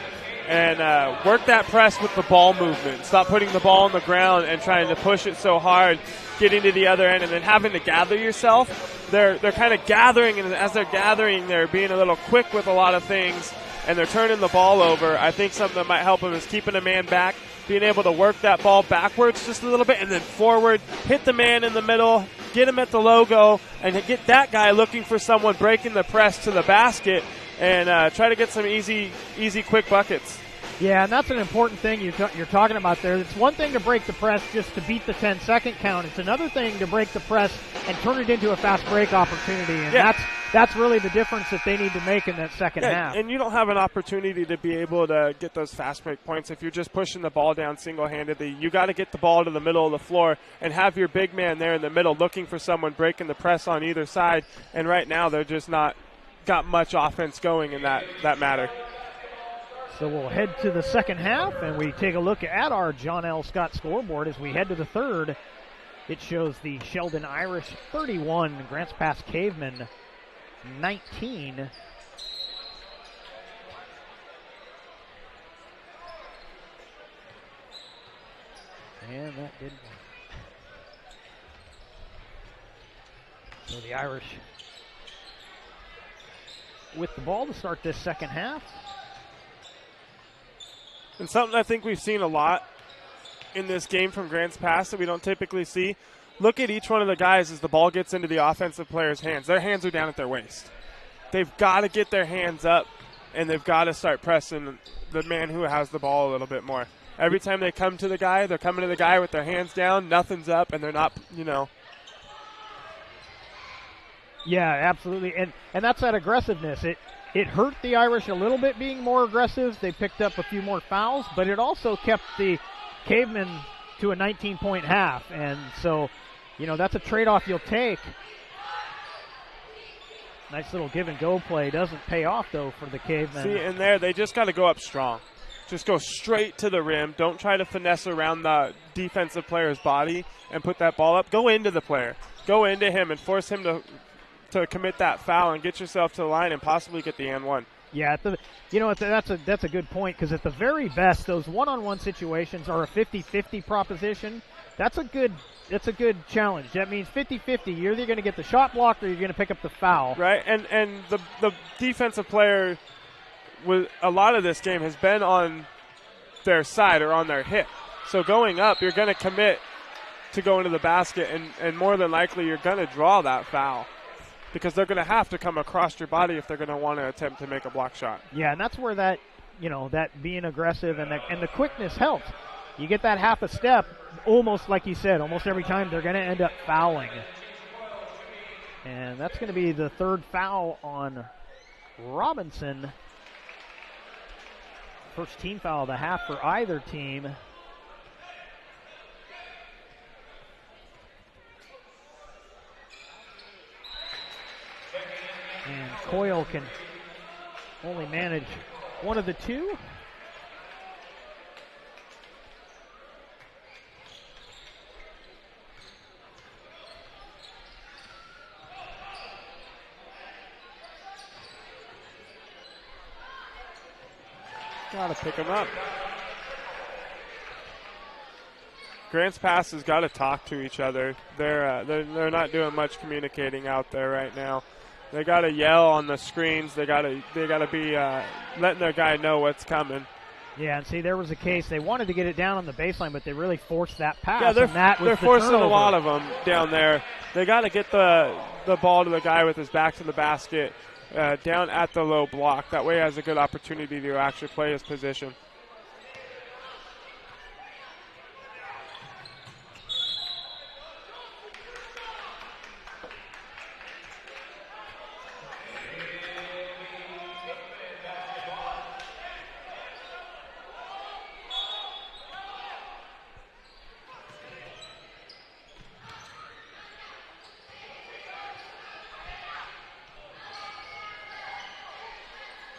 work that press with the ball movement. Stop putting the ball on the ground and trying to push it so hard, getting to the other end, and then having to gather yourself. They're kind of gathering, and as they're gathering, they're being a little quick with a lot of things, and they're turning the ball over. I think something that might help them is keeping a man back, being able to work that ball backwards just a little bit, and then forward, hit the man in the middle, get him at the logo, and get that guy looking for someone breaking the press to the basket, and try to get some easy, quick buckets. Yeah, and that's an important thing you're talking about there. It's one thing to break the press just to beat the 10-second count. It's another thing to break the press and turn it into a fast break opportunity, and that's really the difference that they need to make in that second half. And you don't have an opportunity to be able to get those fast break points if you're just pushing the ball down single-handedly. You got to get the ball to the middle of the floor and have your big man there in the middle looking for someone breaking the press on either side, and right now they're just not got much offense going in that matter. So we'll head to the second half, and we take a look at our John L. Scott scoreboard. As we head to the third, it shows the Sheldon Irish 31, Grants Pass Cavemen 19. And that didn't. So the Irish with the ball to start this second half. And something I think we've seen a lot in this game from Grants Pass that we don't typically see. Look at each one of the guys as the ball gets into the offensive player's hands. Their hands are down at their waist. They've got to get their hands up, and they've got to start pressing the man who has the ball a little bit more. Every time they come to the guy, they're coming to the guy with their hands down, nothing's up, and they're not, Yeah, absolutely. And that's that aggressiveness. It hurt the Irish a little bit being more aggressive. They picked up a few more fouls, but it also kept the Cavemen to a 19-point half. And so, that's a trade-off you'll take. Nice little give-and-go play. Doesn't pay off, though, for the Cavemen. See, and there, they just got to go up strong. Just go straight to the rim. Don't try to finesse around the defensive player's body and put that ball up. Go into the player. Go into him and force him to commit that foul and get yourself to the line and possibly get the and one. Yeah, that's a good point, because at the very best, those one-on-one situations are a 50-50 proposition. That's a good challenge. That means 50-50. You're either going to get the shot blocked or you're going to pick up the foul. Right, and the defensive player with a lot of this game has been on their side or on their hip. So going up, you're going to commit to going to the basket, and more than likely you're going to draw that foul. because they're going to have to come across your body if they're going to want to attempt to make a block shot. Yeah, and that's where that, that being aggressive and the quickness helps. You get that half a step, almost like you said, almost every time they're going to end up fouling. And that's going to be the third foul on Robinson. First team foul of the half for either team. And Coyle can only manage one of the two. Got to pick him up. Grants Pass has got to talk to each other. They're not doing much communicating out there right now. They got to yell on the screens. They got to be letting their guy know what's coming. Yeah, and see, there was a case they wanted to get it down on the baseline, but they really forced that pass. Yeah, they're forcing turnover. a lot of them down there. They got to get the ball to the guy with his back to the basket. Down at the low block. That way he has a good opportunity to actually play his position.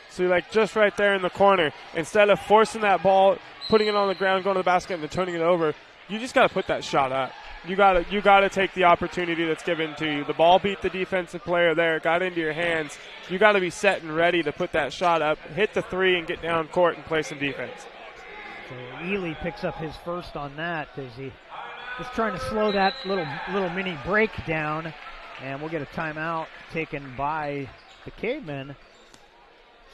See, like just right there in the corner, instead of forcing that ball, putting it on the ground, going to the basket, and then turning it over, you just got to put that shot up. You got to take the opportunity that's given to you. The ball beat the defensive player there, got into your hands. You got to be set and ready to put that shot up, hit the three, and get down court and play some defense. So Ely picks up his first on that as he is trying to slow that little mini break down, and we'll get a timeout taken by the Cavemen.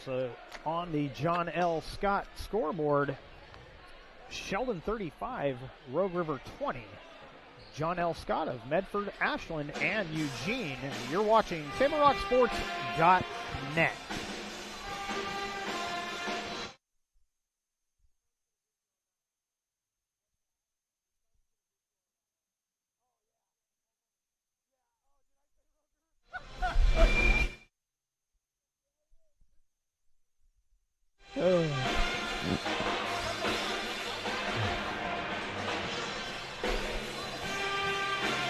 So on the John L. Scott scoreboard, Sheldon 35, Rogue River 20. John L. Scott of Medford, Ashland, and Eugene. You're watching TableRockSports.net.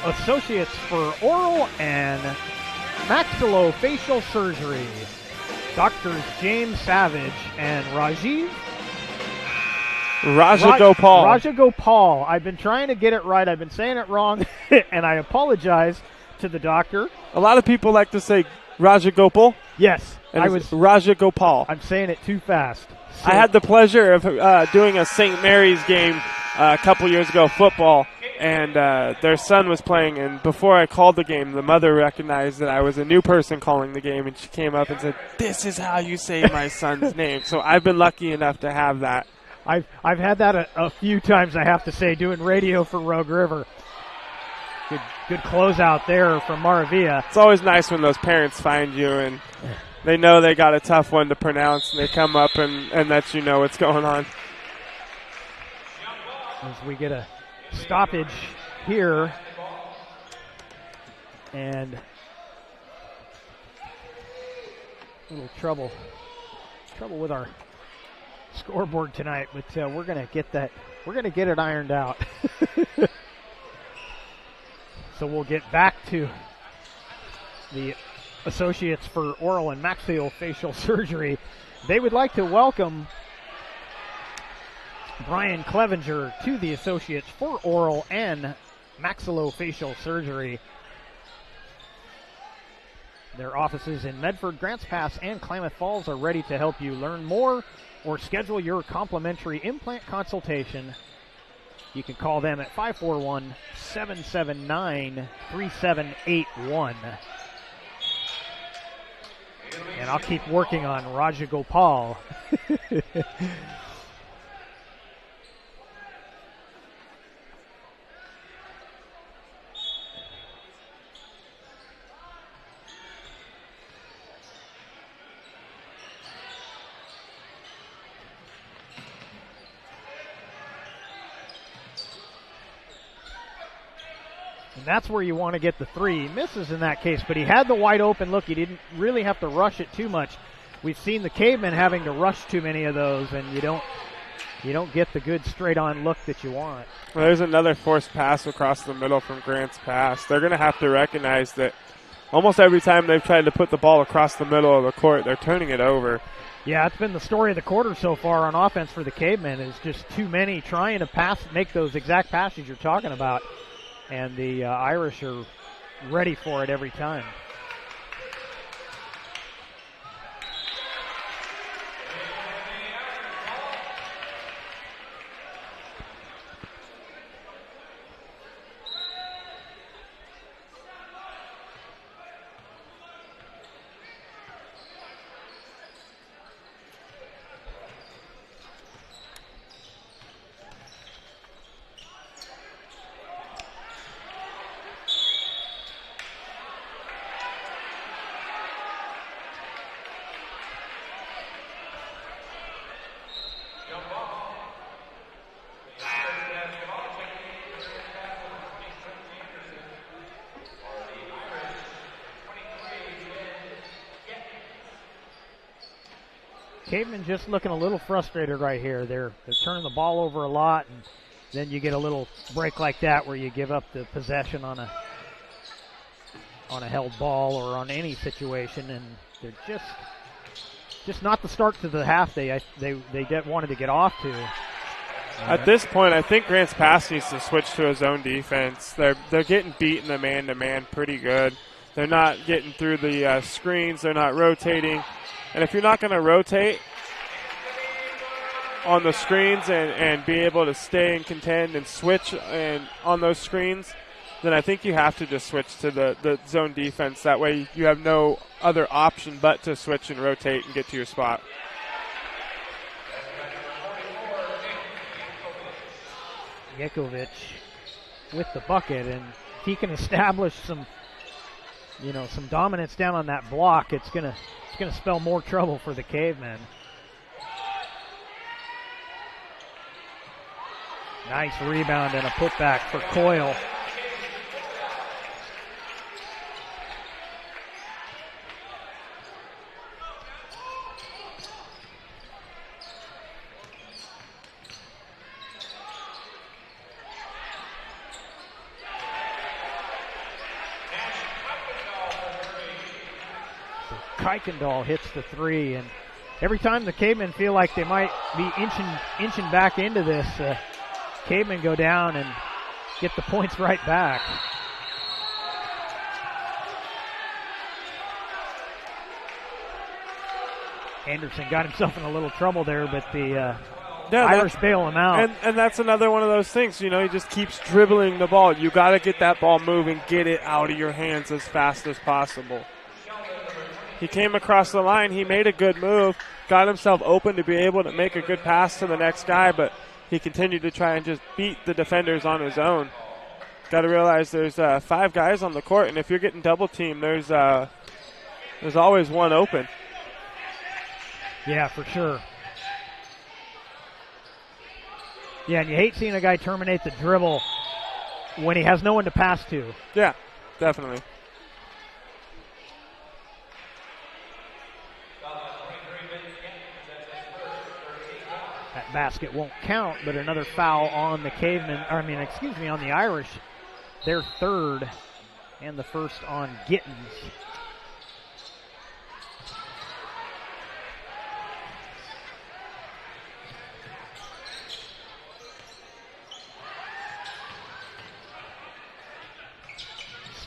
Associates for Oral and Maxillofacial Surgery, Doctors James Savage and Raja Gopal. I've been trying to get it right. I've been saying it wrong, and I apologize to the doctor. A lot of people like to say Raja Gopal. Yes, I was Raja Gopal. I'm saying it too fast. So I had the pleasure of doing a St. Mary's game a couple years ago, football, and their son was playing, and before I called the game, the mother recognized that I was a new person calling the game, and she came up and said, "This is how you say my son's name." So I've been lucky enough to have that. I've had that a few times, I have to say, doing radio for Rogue River. Good closeout there from Maravilla. It's always nice when those parents find you and they know they got a tough one to pronounce, and they come up and let you know what's going on. As we get a stoppage here, and a little trouble with our scoreboard tonight, but we're gonna get it ironed out. So we'll get back to the Associates for Oral and Maxillofacial Surgery. They would like to welcome Brian Clevenger to the Associates for Oral and Maxillofacial Surgery. Their offices in Medford, Grants Pass, and Klamath Falls are ready to help you learn more or schedule your complimentary implant consultation. You can call them at 541-779-3781. And I'll keep working on Raja Gopal. And that's where you want to get the three. He misses in that case, but he had the wide open look. He didn't really have to rush it too much. We've seen the Cavemen having to rush too many of those, and you don't get the good straight-on look that you want. Well, there's another forced pass across the middle from Grants Pass. They're going to have to recognize that almost every time they've tried to put the ball across the middle of the court, they're turning it over. Yeah, it's been the story of the quarter so far on offense for the Cavemen, is just too many trying to make those exact passes you're talking about, and the Irish are ready for it every time. Caveman just looking a little frustrated right here. They're turning the ball over a lot, and then you get a little break like that where you give up the possession on a held ball or on any situation, and they're just not the start to the half they wanted to get off to. At this point, I think Grants Pass needs to switch to his own defense. They're getting beat in the man-to-man pretty good. They're not getting through the screens. They're not rotating. And if you're not going to rotate on the screens and be able to stay and contend and switch on those screens, then I think you have to just switch to the zone defense. That way you have no other option but to switch and rotate and get to your spot. Yekovic with the bucket, and if he can establish some dominance down on that block, it's gonna spell more trouble for the Cavemen. Nice rebound and a putback for Coyle. Kuykendall hits the three, and every time the Cavemen feel like they might be inching back into this, Cavemen go down and get the points right back. Anderson got himself in a little trouble there, but the Irish bail him out. And that's another one of those things, he just keeps dribbling the ball. You got to get that ball moving, get it out of your hands as fast as possible. He came across the line. He made a good move, got himself open to be able to make a good pass to the next guy, but he continued to try and just beat the defenders on his own. Got to realize there's 5 guys on the court, and if you're getting double teamed, there's always one open. Yeah, for sure. Yeah, and you hate seeing a guy terminate the dribble when he has no one to pass to. Yeah, definitely. That basket won't count, but another foul on the on the Irish. Their third, and the first on Gittins.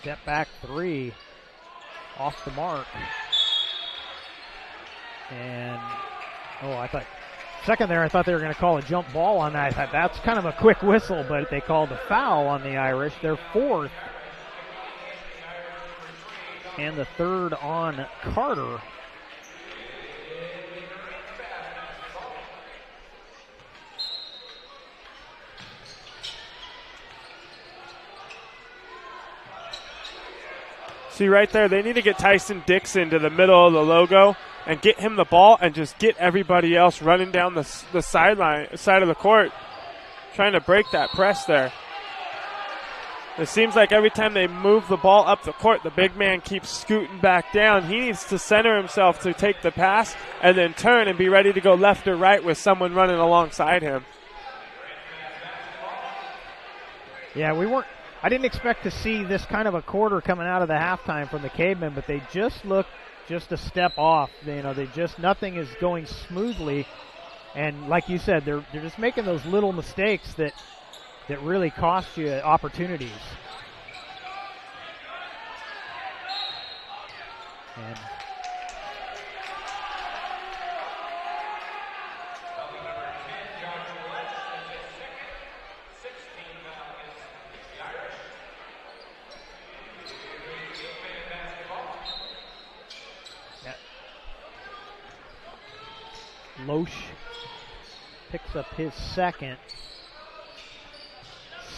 Step back three off the mark. And, I thought they were going to call a jump ball on that. I thought that's kind of a quick whistle, but they called a foul on the Irish. Their fourth. And the third on Carter. See right there, they need to get Tyson Dixon to the middle of the logo and get him the ball and just get everybody else running down the side of the court, trying to break that press there. It seems like every time they move the ball up the court, the big man keeps scooting back down. He needs to center himself to take the pass and then turn and be ready to go left or right with someone running alongside him. Yeah, I didn't expect to see this kind of a quarter coming out of the halftime from the Cavemen, but they just look just a step off. Nothing is going smoothly. And like you said, they're just making those little mistakes that really cost you opportunities. And Loesch picks up his second,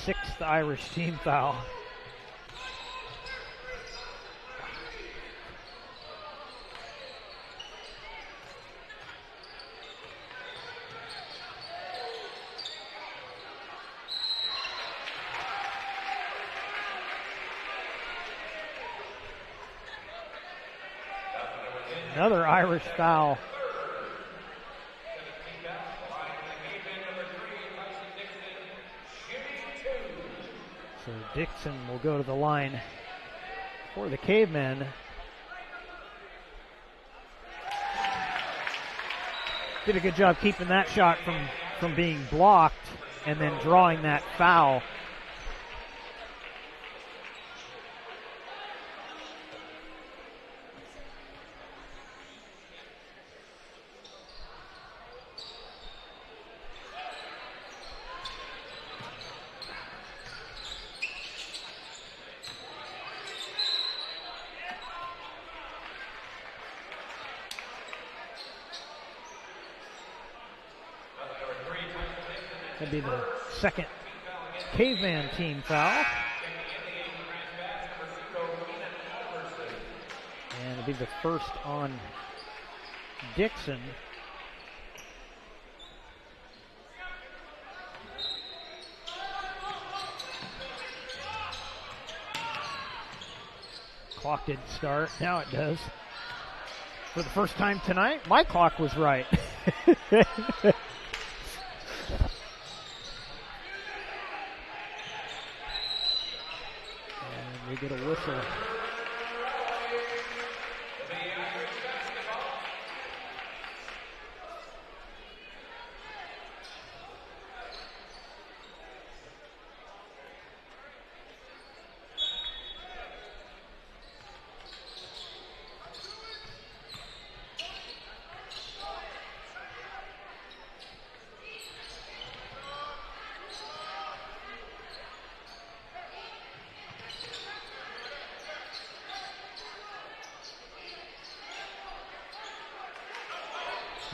6th Irish team foul. Another Irish foul. So Dixon will go to the line for the Cavemen. Did a good job keeping that shot from being blocked and then drawing that foul. That'd be the second Caveman team foul. And it'll be the first on Dixon. Clock didn't start. Now it does. For the first time tonight, my clock was right. We get a whistle.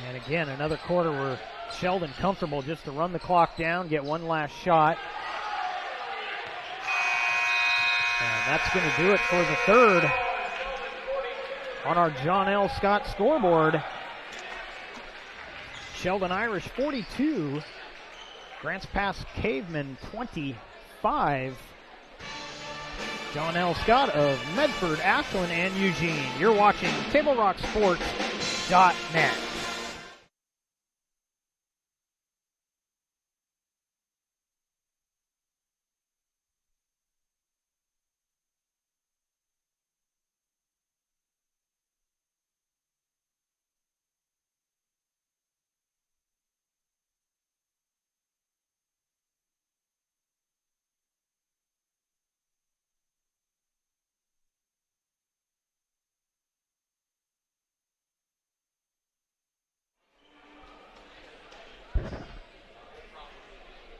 And again, another quarter where Sheldon comfortable just to run the clock down, get one last shot. And that's going to do it for the third on our John L. Scott scoreboard. Sheldon Irish 42, Grants Pass Cavemen 25. John L. Scott of Medford, Ashland, and Eugene. You're watching TableRockSports.net.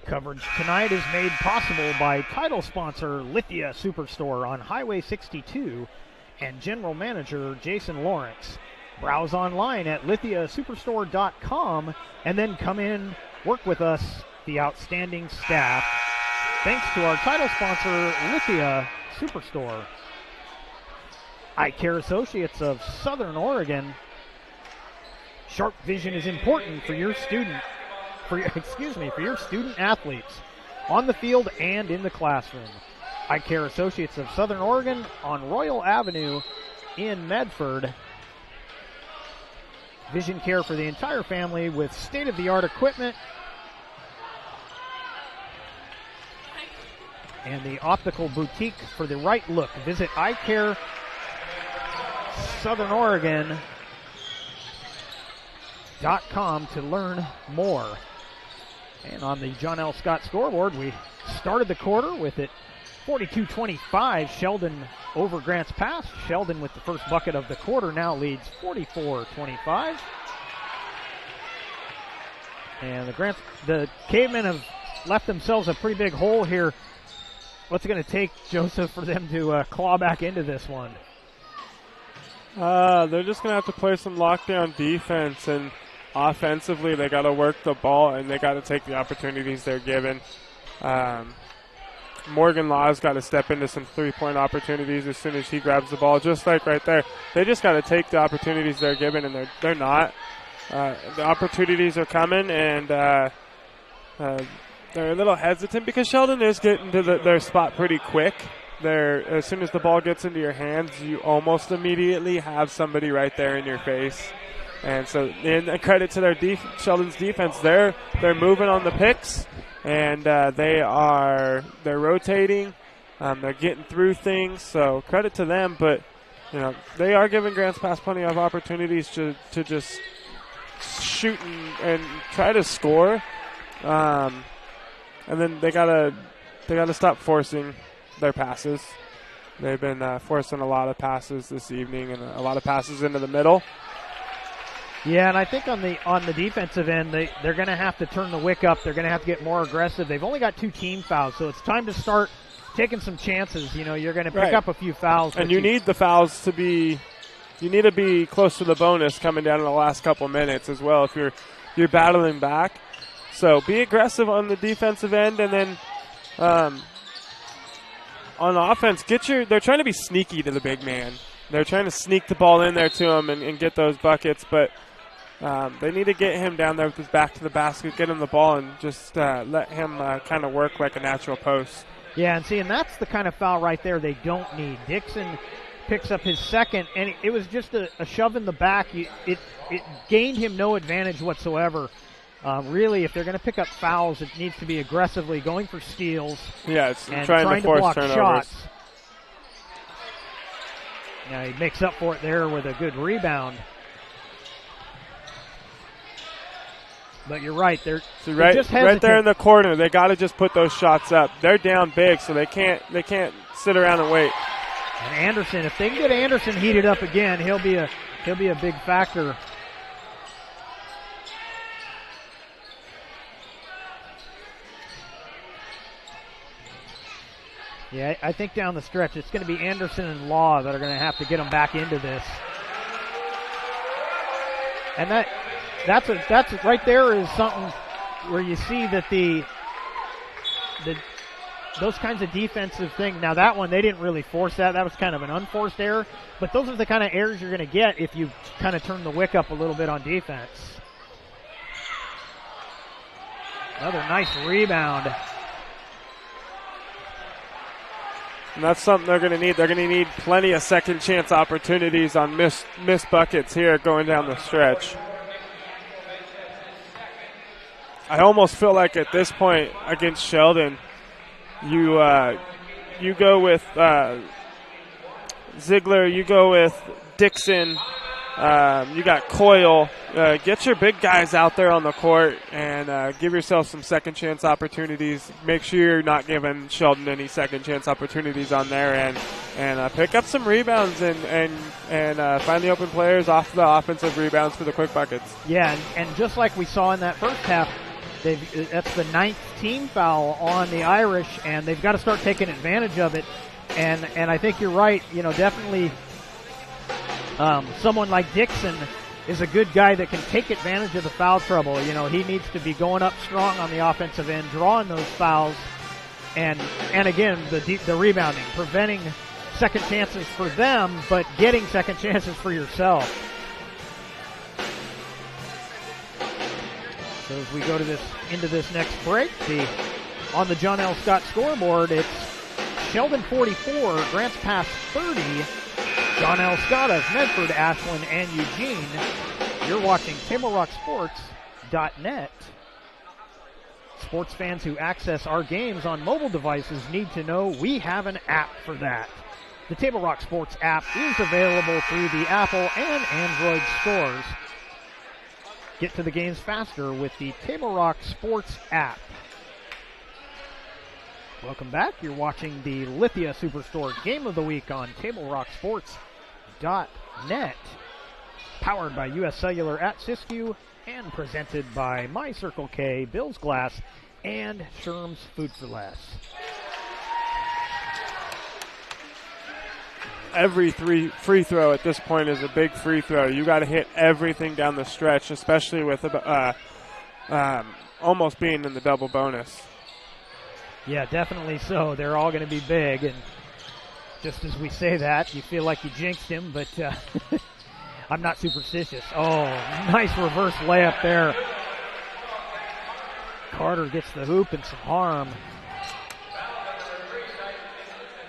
Coverage tonight is made possible by title sponsor Lithia Superstore on Highway 62 and general manager Jason Lawrence. Browse online at lithiasuperstore.com and then come in, work with us, the outstanding staff. Thanks to our title sponsor Lithia Superstore. Eye Care Associates of Southern Oregon. Sharp vision is important for your student. For your student athletes on the field and in the classroom. Eye Care Associates of Southern Oregon on Royal Avenue in Medford. Vision care for the entire family with state-of-the-art equipment. And the optical boutique for the right look. Visit Eye Care Southern Oregon.com to learn more. And on the John L. Scott scoreboard, we started the quarter with it 42-25. Sheldon over Grants Pass. Sheldon with the first bucket of the quarter now leads 44-25. And the Cavemen have left themselves a pretty big hole here. What's it going to take, Joseph, for them to claw back into this one? They're just going to have to play some lockdown defense, and offensively they got to work the ball and they got to take the opportunities they're given. Morgan Law's got to step into some three-point opportunities as soon as he grabs the ball, just like right there. They just got to take the opportunities they're given, and they're not. The opportunities are coming, and they're a little hesitant because Sheldon is getting to their spot pretty quick. As soon as the ball gets into your hands, you almost immediately have somebody right there in your face. And so, and credit to Sheldon's defense, they're moving on the picks, and they're rotating, they're getting through things. So credit to them, but they are giving Grants Pass plenty of opportunities to just shoot and try to score. And then they gotta stop forcing their passes. They've been forcing a lot of passes this evening and a lot of passes into the middle. Yeah, and I think on the defensive end, they're going to have to turn the wick up. They're going to have to get more aggressive. They've only got 2 team fouls, so it's time to start taking some chances. You're going to pick up a few fouls. And you need the fouls to be – you need to be close to the bonus coming down in the last couple minutes as well if you're battling back. So be aggressive on the defensive end, and then on offense, they're trying to be sneaky to the big man. They're trying to sneak the ball in there to him and get those buckets, but they need to get him down there with his back to the basket, get him the ball, and just let him kind of work like a natural post. Yeah, and that's the kind of foul right there they don't need. Dixon picks up his second, and it was just a shove in the back. It gained him no advantage whatsoever. Really, if they're going to pick up fouls, it needs to be aggressively going for steals. Yeah, it's and trying to force block turnovers. Shots. Now he makes up for it there with a good rebound. But you're right, they're just right there in the corner. They got to just put those shots up. They're down big, so they can't sit around and wait. And Anderson, if they can get Anderson heated up again, he'll be a big factor. Yeah, I think down the stretch it's going to be Anderson and Law that are going to have to get them back into this. And that's right there is something where you see that those kinds of defensive things. Now that one they didn't really force that. That was kind of an unforced error. But those are the kind of errors you're going to get if you kind of turn the wick up a little bit on defense. Another nice rebound. And that's something they're going to need. They're going to need plenty of second chance opportunities on missed buckets here going down the stretch. I almost feel like at this point against Sheldon, you go with Ziegler, you go with Dixon, you got Coyle. Get your big guys out there on the court and give yourself some second chance opportunities. Make sure you're not giving Sheldon any second chance opportunities on their end, and pick up some rebounds and find the open players off the offensive rebounds for the quick buckets. Yeah, and just like we saw in that first half, that's the 9th team foul on the Irish, and they've got to start taking advantage of it. And I think you're right. Definitely someone like Dixon is a good guy that can take advantage of the foul trouble. He needs to be going up strong on the offensive end, drawing those fouls, and again the rebounding, preventing second chances for them, but getting second chances for yourself. So as we go into this next break, on the John L. Scott scoreboard, it's Sheldon 44, Grants Pass 30, John L. Scott of Medford, Ashland, and Eugene. You're watching TableRockSports.net. Sports fans who access our games on mobile devices need to know we have an app for that. The Table Rock Sports app is available through the Apple and Android stores. Get to the games faster with the Table Rock Sports app. Welcome back. You're watching the Lithia Superstore Game of the Week on TableRockSports.net. Powered by U.S. Cellular at Siskiyou and presented by My Circle K, Bill's Glass, and Sherm's Food for Less. Every free throw at this point is a big free throw. You got to hit everything down the stretch, especially with almost being in the double bonus. Yeah, definitely so. They're all going to be big, and just as we say that, you feel like you jinxed him, but I'm not superstitious. Oh, nice reverse layup there. Carter gets the hoop and some harm.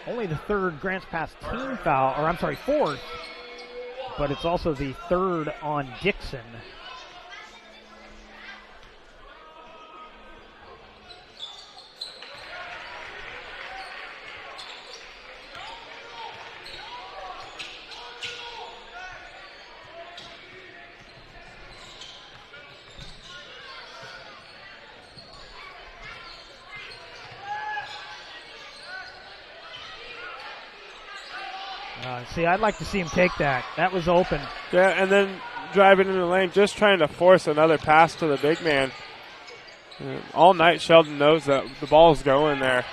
Only the third Grants Pass team foul, or I'm sorry, fourth, but it's also the third on Dixon. See, I'd like to see him take that. That was open. Yeah, and then driving in the lane, just trying to force another pass to the big man. All night, Sheldon knows that the ball's going there.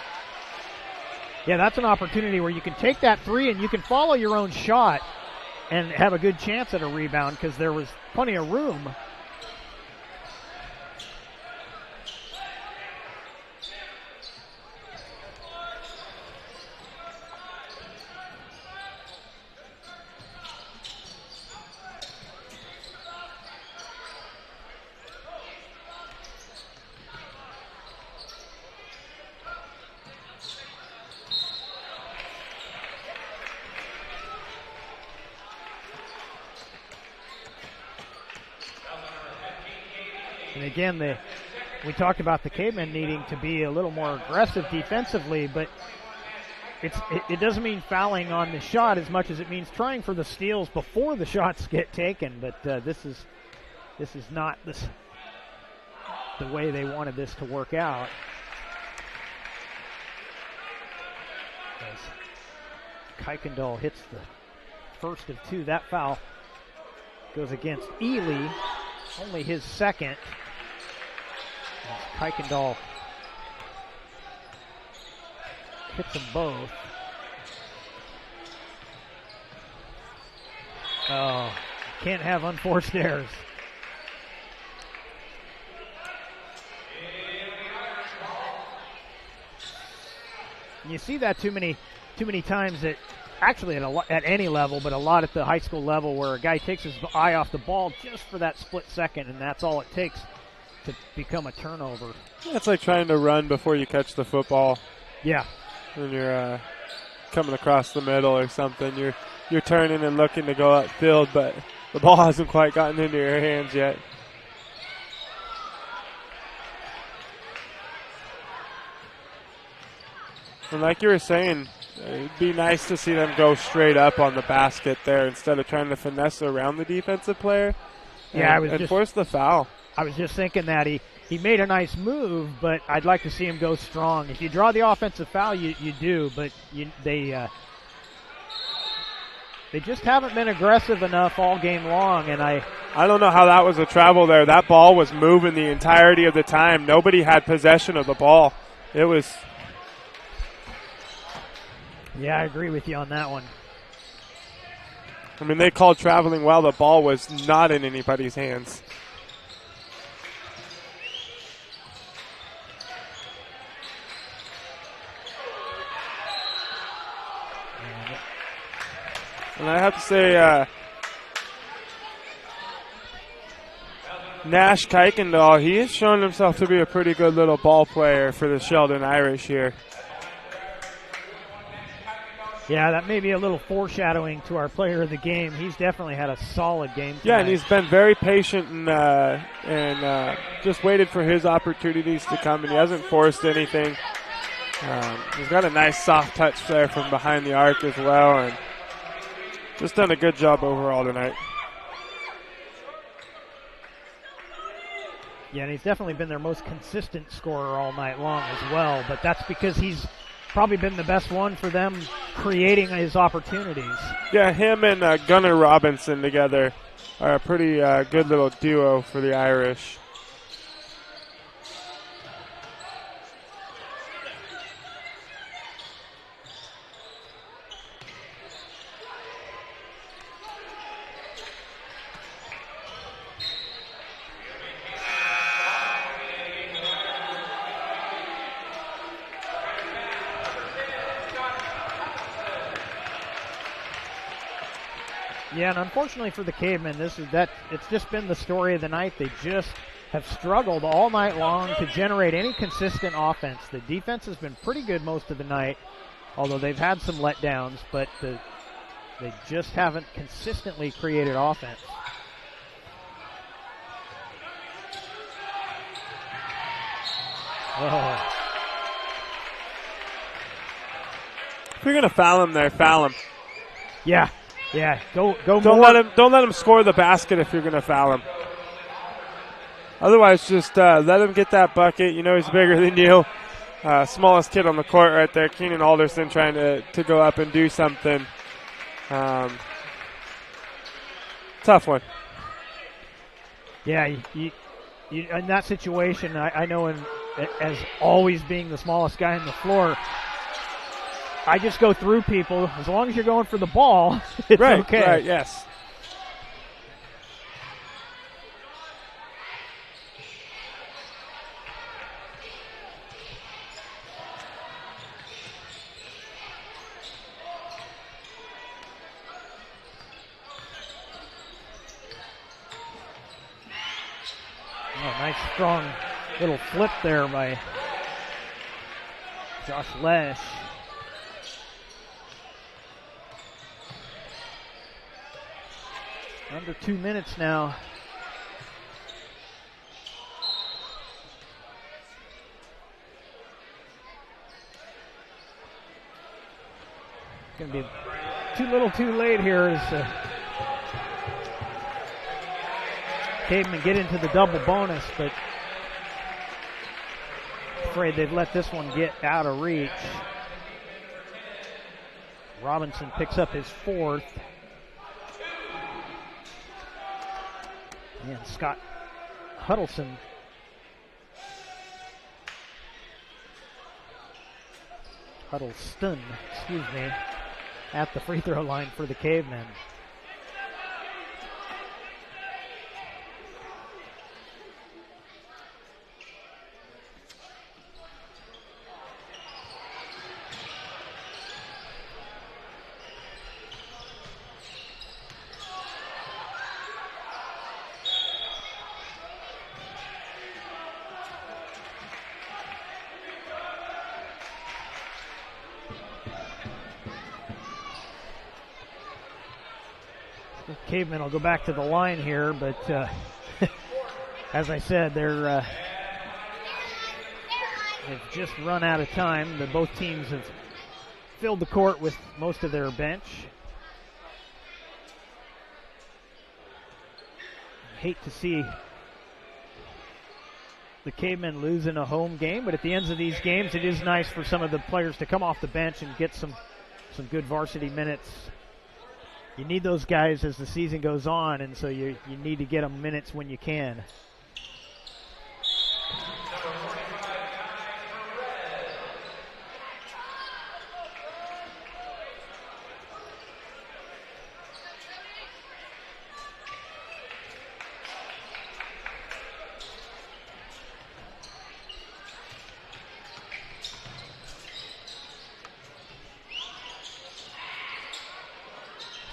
Yeah, that's an opportunity where you can take that three and you can follow your own shot and have a good chance at a rebound because there was plenty of room. And again, we talked about the Cavemen needing to be a little more aggressive defensively, but it doesn't mean fouling on the shot as much as it means trying for the steals before the shots get taken. But this is not the way they wanted this to work out. As Kuykendall hits the first of two, that foul goes against Ely, only his second. As Kuykendall hits them both. Oh, can't have unforced errors. You see that too many times actually at any level, but a lot at the high school level where a guy takes his eye off the ball just for that split second, and that's all it takes to become a turnover. It's like trying to run before you catch the football. Yeah. When you're coming across the middle or something, you're turning and looking to go upfield, but the ball hasn't quite gotten into your hands yet. And like you were saying, it'd be nice to see them go straight up on the basket there instead of trying to finesse around the defensive player and force the foul. I was just thinking that he made a nice move, but I'd like to see him go strong. If you draw the offensive foul, you do, but they just haven't been aggressive enough all game long, and I don't know how that was a travel there. That ball was moving the entirety of the time. Nobody had possession of the ball. It was... Yeah, I agree with you on that one. I mean, they called traveling while the ball was not in anybody's hands. And I have to say, Nash Kuykendall, he has shown himself to be a pretty good little ball player for the Sheldon Irish here. Yeah, that may be a little foreshadowing to our player of the game. He's definitely had a solid game tonight. Yeah, and he's been very patient and just waited for his opportunities to come, and he hasn't forced anything. He's got a nice soft touch there from behind the arc as well, and just done a good job overall tonight. Yeah, and he's definitely been their most consistent scorer all night long as well, but that's because he's probably been the best one for them creating his opportunities. Yeah, him and Gunnar Robinson together are a pretty good little duo for the Irish. Yeah, and unfortunately for the Cavemen, it's just been the story of the night. They just have struggled all night long to generate any consistent offense. The defense has been pretty good most of the night, although they've had some letdowns, but they just haven't consistently created offense. Oh. If you're gonna foul him there, foul him. Yeah, go Don't more. let him score the basket if you're gonna foul him. Otherwise, just let him get that bucket. You know he's bigger than you. Smallest kid on the court right there, Keenan Alderson, trying to go up and do something. Tough one. Yeah, you in that situation, I know as always being the smallest guy on the floor, I just go through people. As long as you're going for the ball, it's right, okay. Right, yes. Oh, nice strong little flip there by Josh Lesh. Under 2 minutes now. Going to be too little too late here as Cavemen get into the double bonus, but afraid they've let this one get out of reach. Robinson picks up his fourth. And Scott Huddleston at the free throw line for the Cavemen. Cavemen will go back to the line here, but as I said, they've just run out of time. Both teams have filled the court with most of their bench. I hate to see the Cavemen lose in a home game, but at the ends of these games, it is nice for some of the players to come off the bench and get some good varsity minutes. You need those guys as the season goes on, and so you need to get them minutes when you can.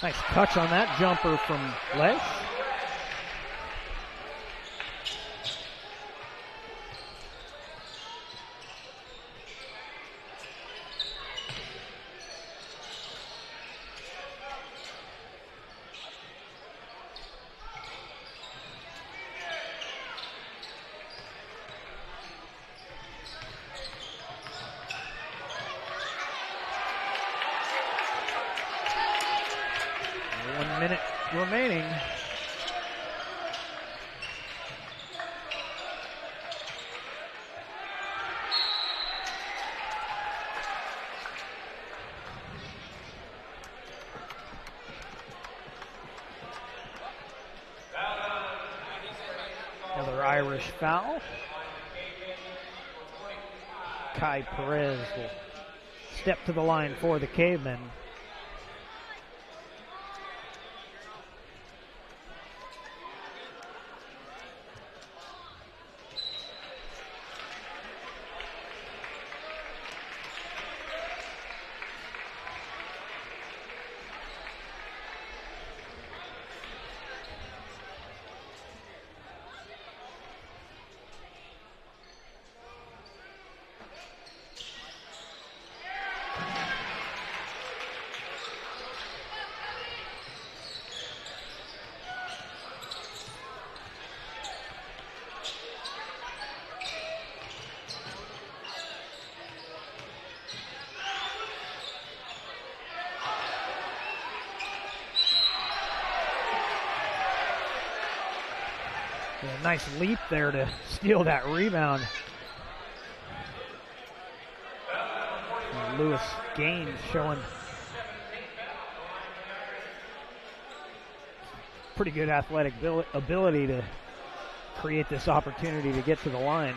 Nice touch on that jumper from Lesh. minute remaining. Another Irish foul. Kai Perez will step to the line for the Cavemen. A nice leap there to steal that rebound. And Lewis Gaines showing pretty good athletic ability to create this opportunity to get to the line.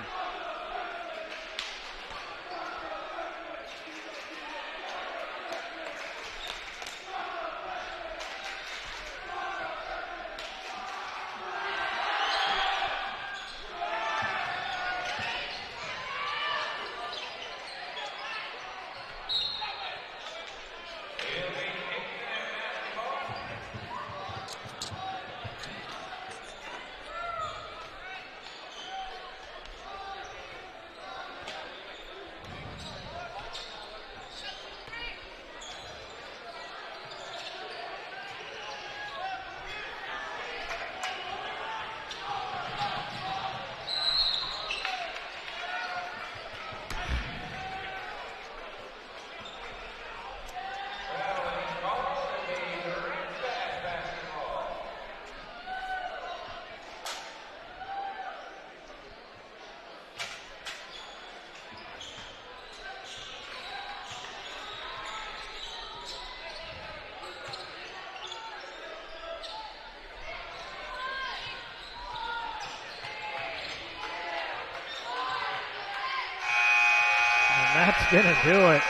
That's going to do it.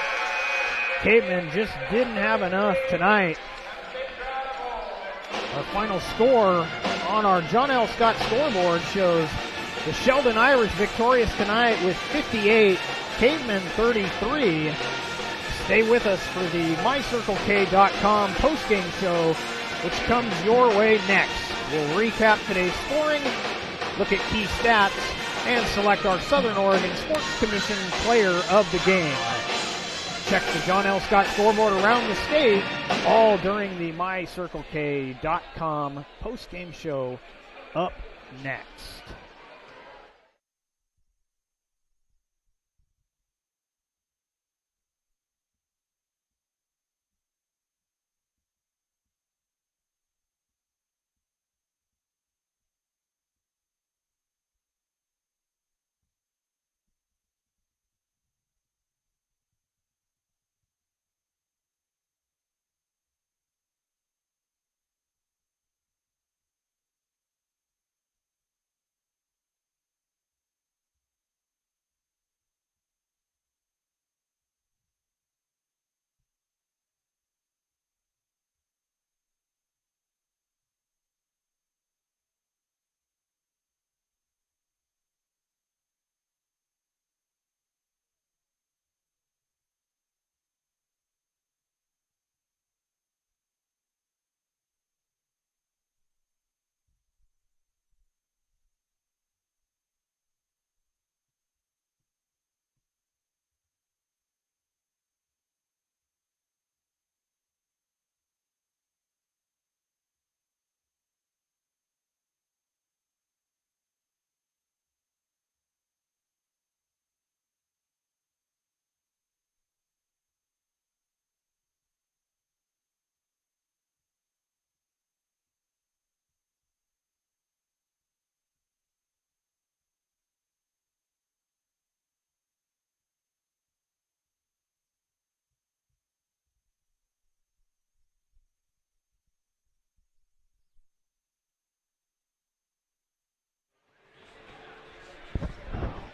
Cavemen just didn't have enough tonight. Our final score on our John L. Scott scoreboard shows the Sheldon Irish victorious tonight with 58, Cavemen 33. Stay with us for the MyCircleK.com postgame show, which comes your way next. We'll recap today's scoring, look at key stats, and select our Southern Oregon Sports Commission player of the game. Check the John L. Scott scoreboard around the state, all during the MyCircleK.com postgame show up next.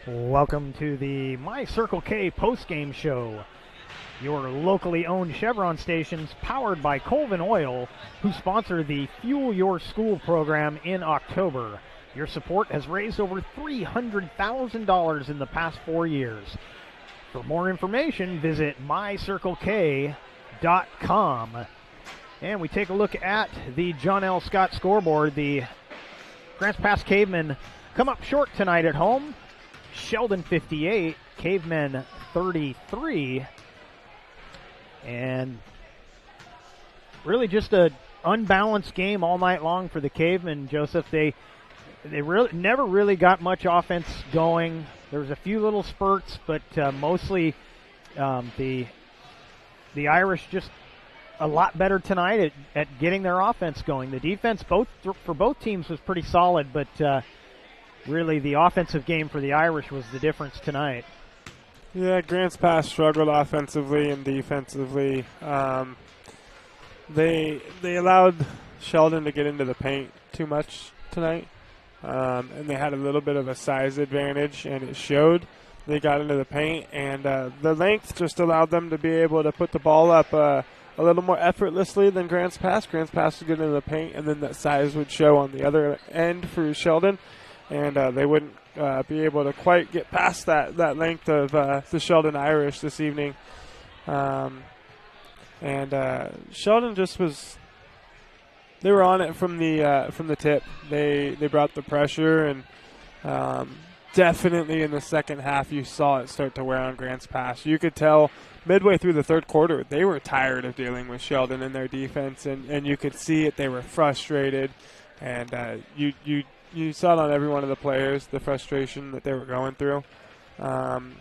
Welcome to the My Circle K postgame show. Your locally owned Chevron stations powered by Colvin Oil, who sponsor the Fuel Your School program in October. Your support has raised over $300,000 in the past 4 years. For more information, visit mycirclek.com. And we take a look at the John L. Scott scoreboard. The Grants Pass Cavemen come up short tonight at home. Sheldon 58, Cavemen 33. And really just an unbalanced game all night long for the Cavemen, Joseph. They really never really got much offense going. There was a few little spurts, but mostly the Irish just a lot better tonight at getting their offense going. The defense for both teams was pretty solid, but really the offensive game for the Irish was the difference tonight. Yeah, Grants Pass struggled offensively and defensively. They allowed Sheldon to get into the paint too much tonight, and they had a little bit of a size advantage, and it showed. They got into the paint, and the length just allowed them to be able to put the ball up a little more effortlessly than Grants Pass. Grants Pass would get into the paint, and then that size would show on the other end for Sheldon, and they wouldn't be able to quite get past that length of the Sheldon Irish this evening. Sheldon just was – they were on it from the tip. They brought the pressure, and definitely in the second half you saw it start to wear on Grants Pass. You could tell midway through the third quarter they were tired of dealing with Sheldon in their defense, and you could see it. They were frustrated, and you saw it on every one of the players, the frustration that they were going through. And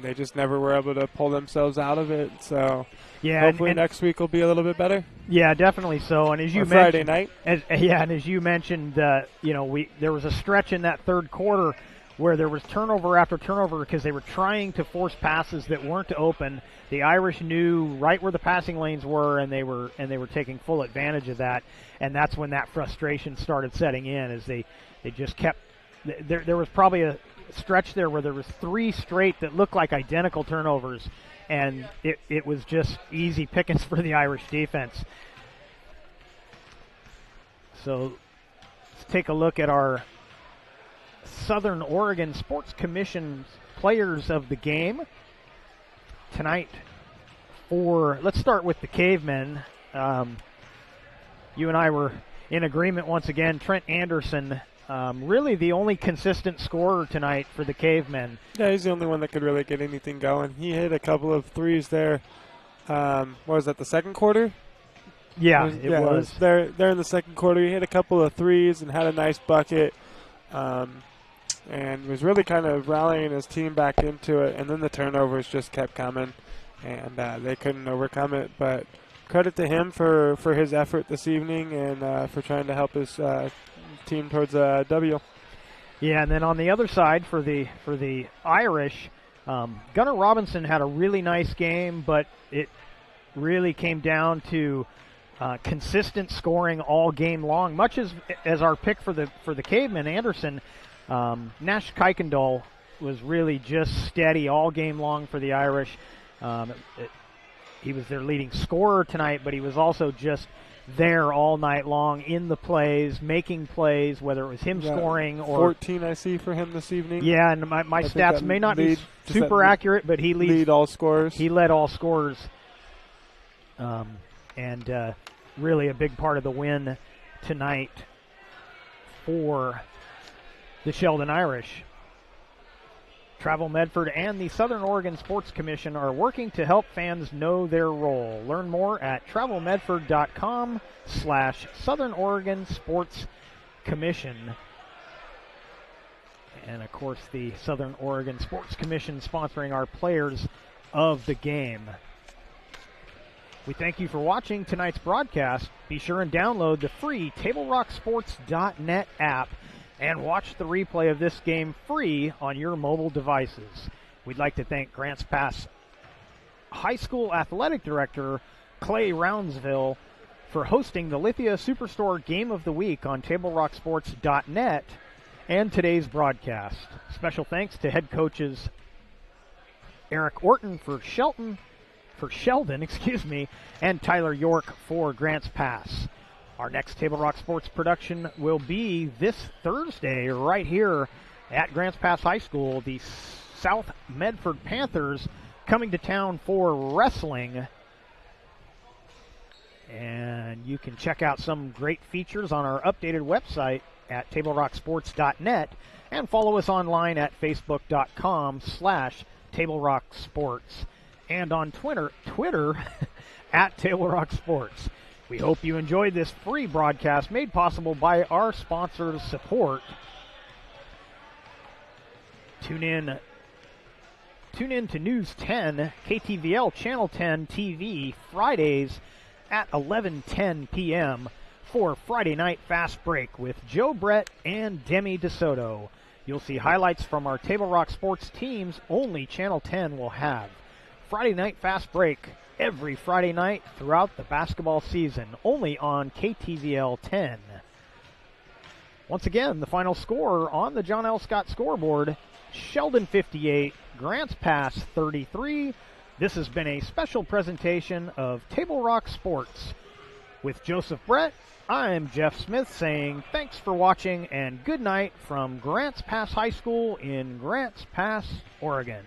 they just never were able to pull themselves out of it. So yeah, hopefully next week will be a little bit better. Yeah, definitely so. And as you Friday mentioned, night. As you mentioned, there was a stretch in that third quarter where there was turnover after turnover because they were trying to force passes that weren't open. The Irish knew right where the passing lanes were, and they were taking full advantage of that. And that's when that frustration started setting in, as they just kept. There was probably a stretch there where there was 3 straight that looked like identical turnovers, and it was just easy pickings for the Irish defense. So let's take a look at our Southern Oregon Sports Commission players of the game tonight. Let's start with the Cavemen. You and I were in agreement once again. Trent Anderson, really the only consistent scorer tonight for the Cavemen. Yeah, he's the only one that could really get anything going. He hit a couple of threes there. What was that, the second quarter? Yeah, it was. There in the second quarter. He hit a couple of threes and had a nice bucket, and was really kind of rallying his team back into it. And then the turnovers just kept coming, and they couldn't overcome it. But credit to him for his effort this evening and for trying to help his team towards a W. Yeah, and then on the other side for the Irish, Gunnar Robinson had a really nice game, but it really came down to consistent scoring all game long. Much as our pick for the Cavemen, Anderson, Nash Kuykendall was really just steady all game long for the Irish. He was their leading scorer tonight, but he was also just there all night long in the plays, making plays, whether it was him scoring or 14 I see for him this evening. Yeah, and my stats may not be super accurate, but he lead all scorers. He led all scorers, and really a big part of the win tonight for the Sheldon Irish. Travel Medford and the Southern Oregon Sports Commission are working to help fans know their role. Learn more at travelmedford.com/Southern Oregon Sports Commission. And, of course, the Southern Oregon Sports Commission sponsoring our players of the game. We thank you for watching tonight's broadcast. Be sure and download the free TableRockSports.net app and watch the replay of this game free on your mobile devices. We'd like to thank Grants Pass High School Athletic Director Clay Roundsville for hosting the Lithia Superstore Game of the Week on TableRockSports.net and today's broadcast. Special thanks to head coaches Eric Orton for Sheldon, and Tyler York for Grants Pass. Our next Table Rock Sports production will be this Thursday right here at Grants Pass High School. The South Medford Panthers coming to town for wrestling. And you can check out some great features on our updated website at tablerocksports.net and follow us online at facebook.com/tablerocksports and on Twitter at Table Rock Sports. We hope you enjoyed this free broadcast made possible by our sponsors' support. Tune in to News 10, KTVL Channel 10 TV, Fridays at 11:10 p.m. for Friday Night Fast Break with Joe Brett and Demi DeSoto. You'll see highlights from our Table Rock Sports teams only Channel 10 will have. Friday Night Fast Break every Friday night throughout the basketball season, only on KTVL 10. Once again, the final score on the John L. Scott scoreboard, Sheldon 58, Grants Pass 33. This has been a special presentation of Table Rock Sports. With Joseph Brett, I'm Jeff Smith saying thanks for watching and good night from Grants Pass High School in Grants Pass, Oregon.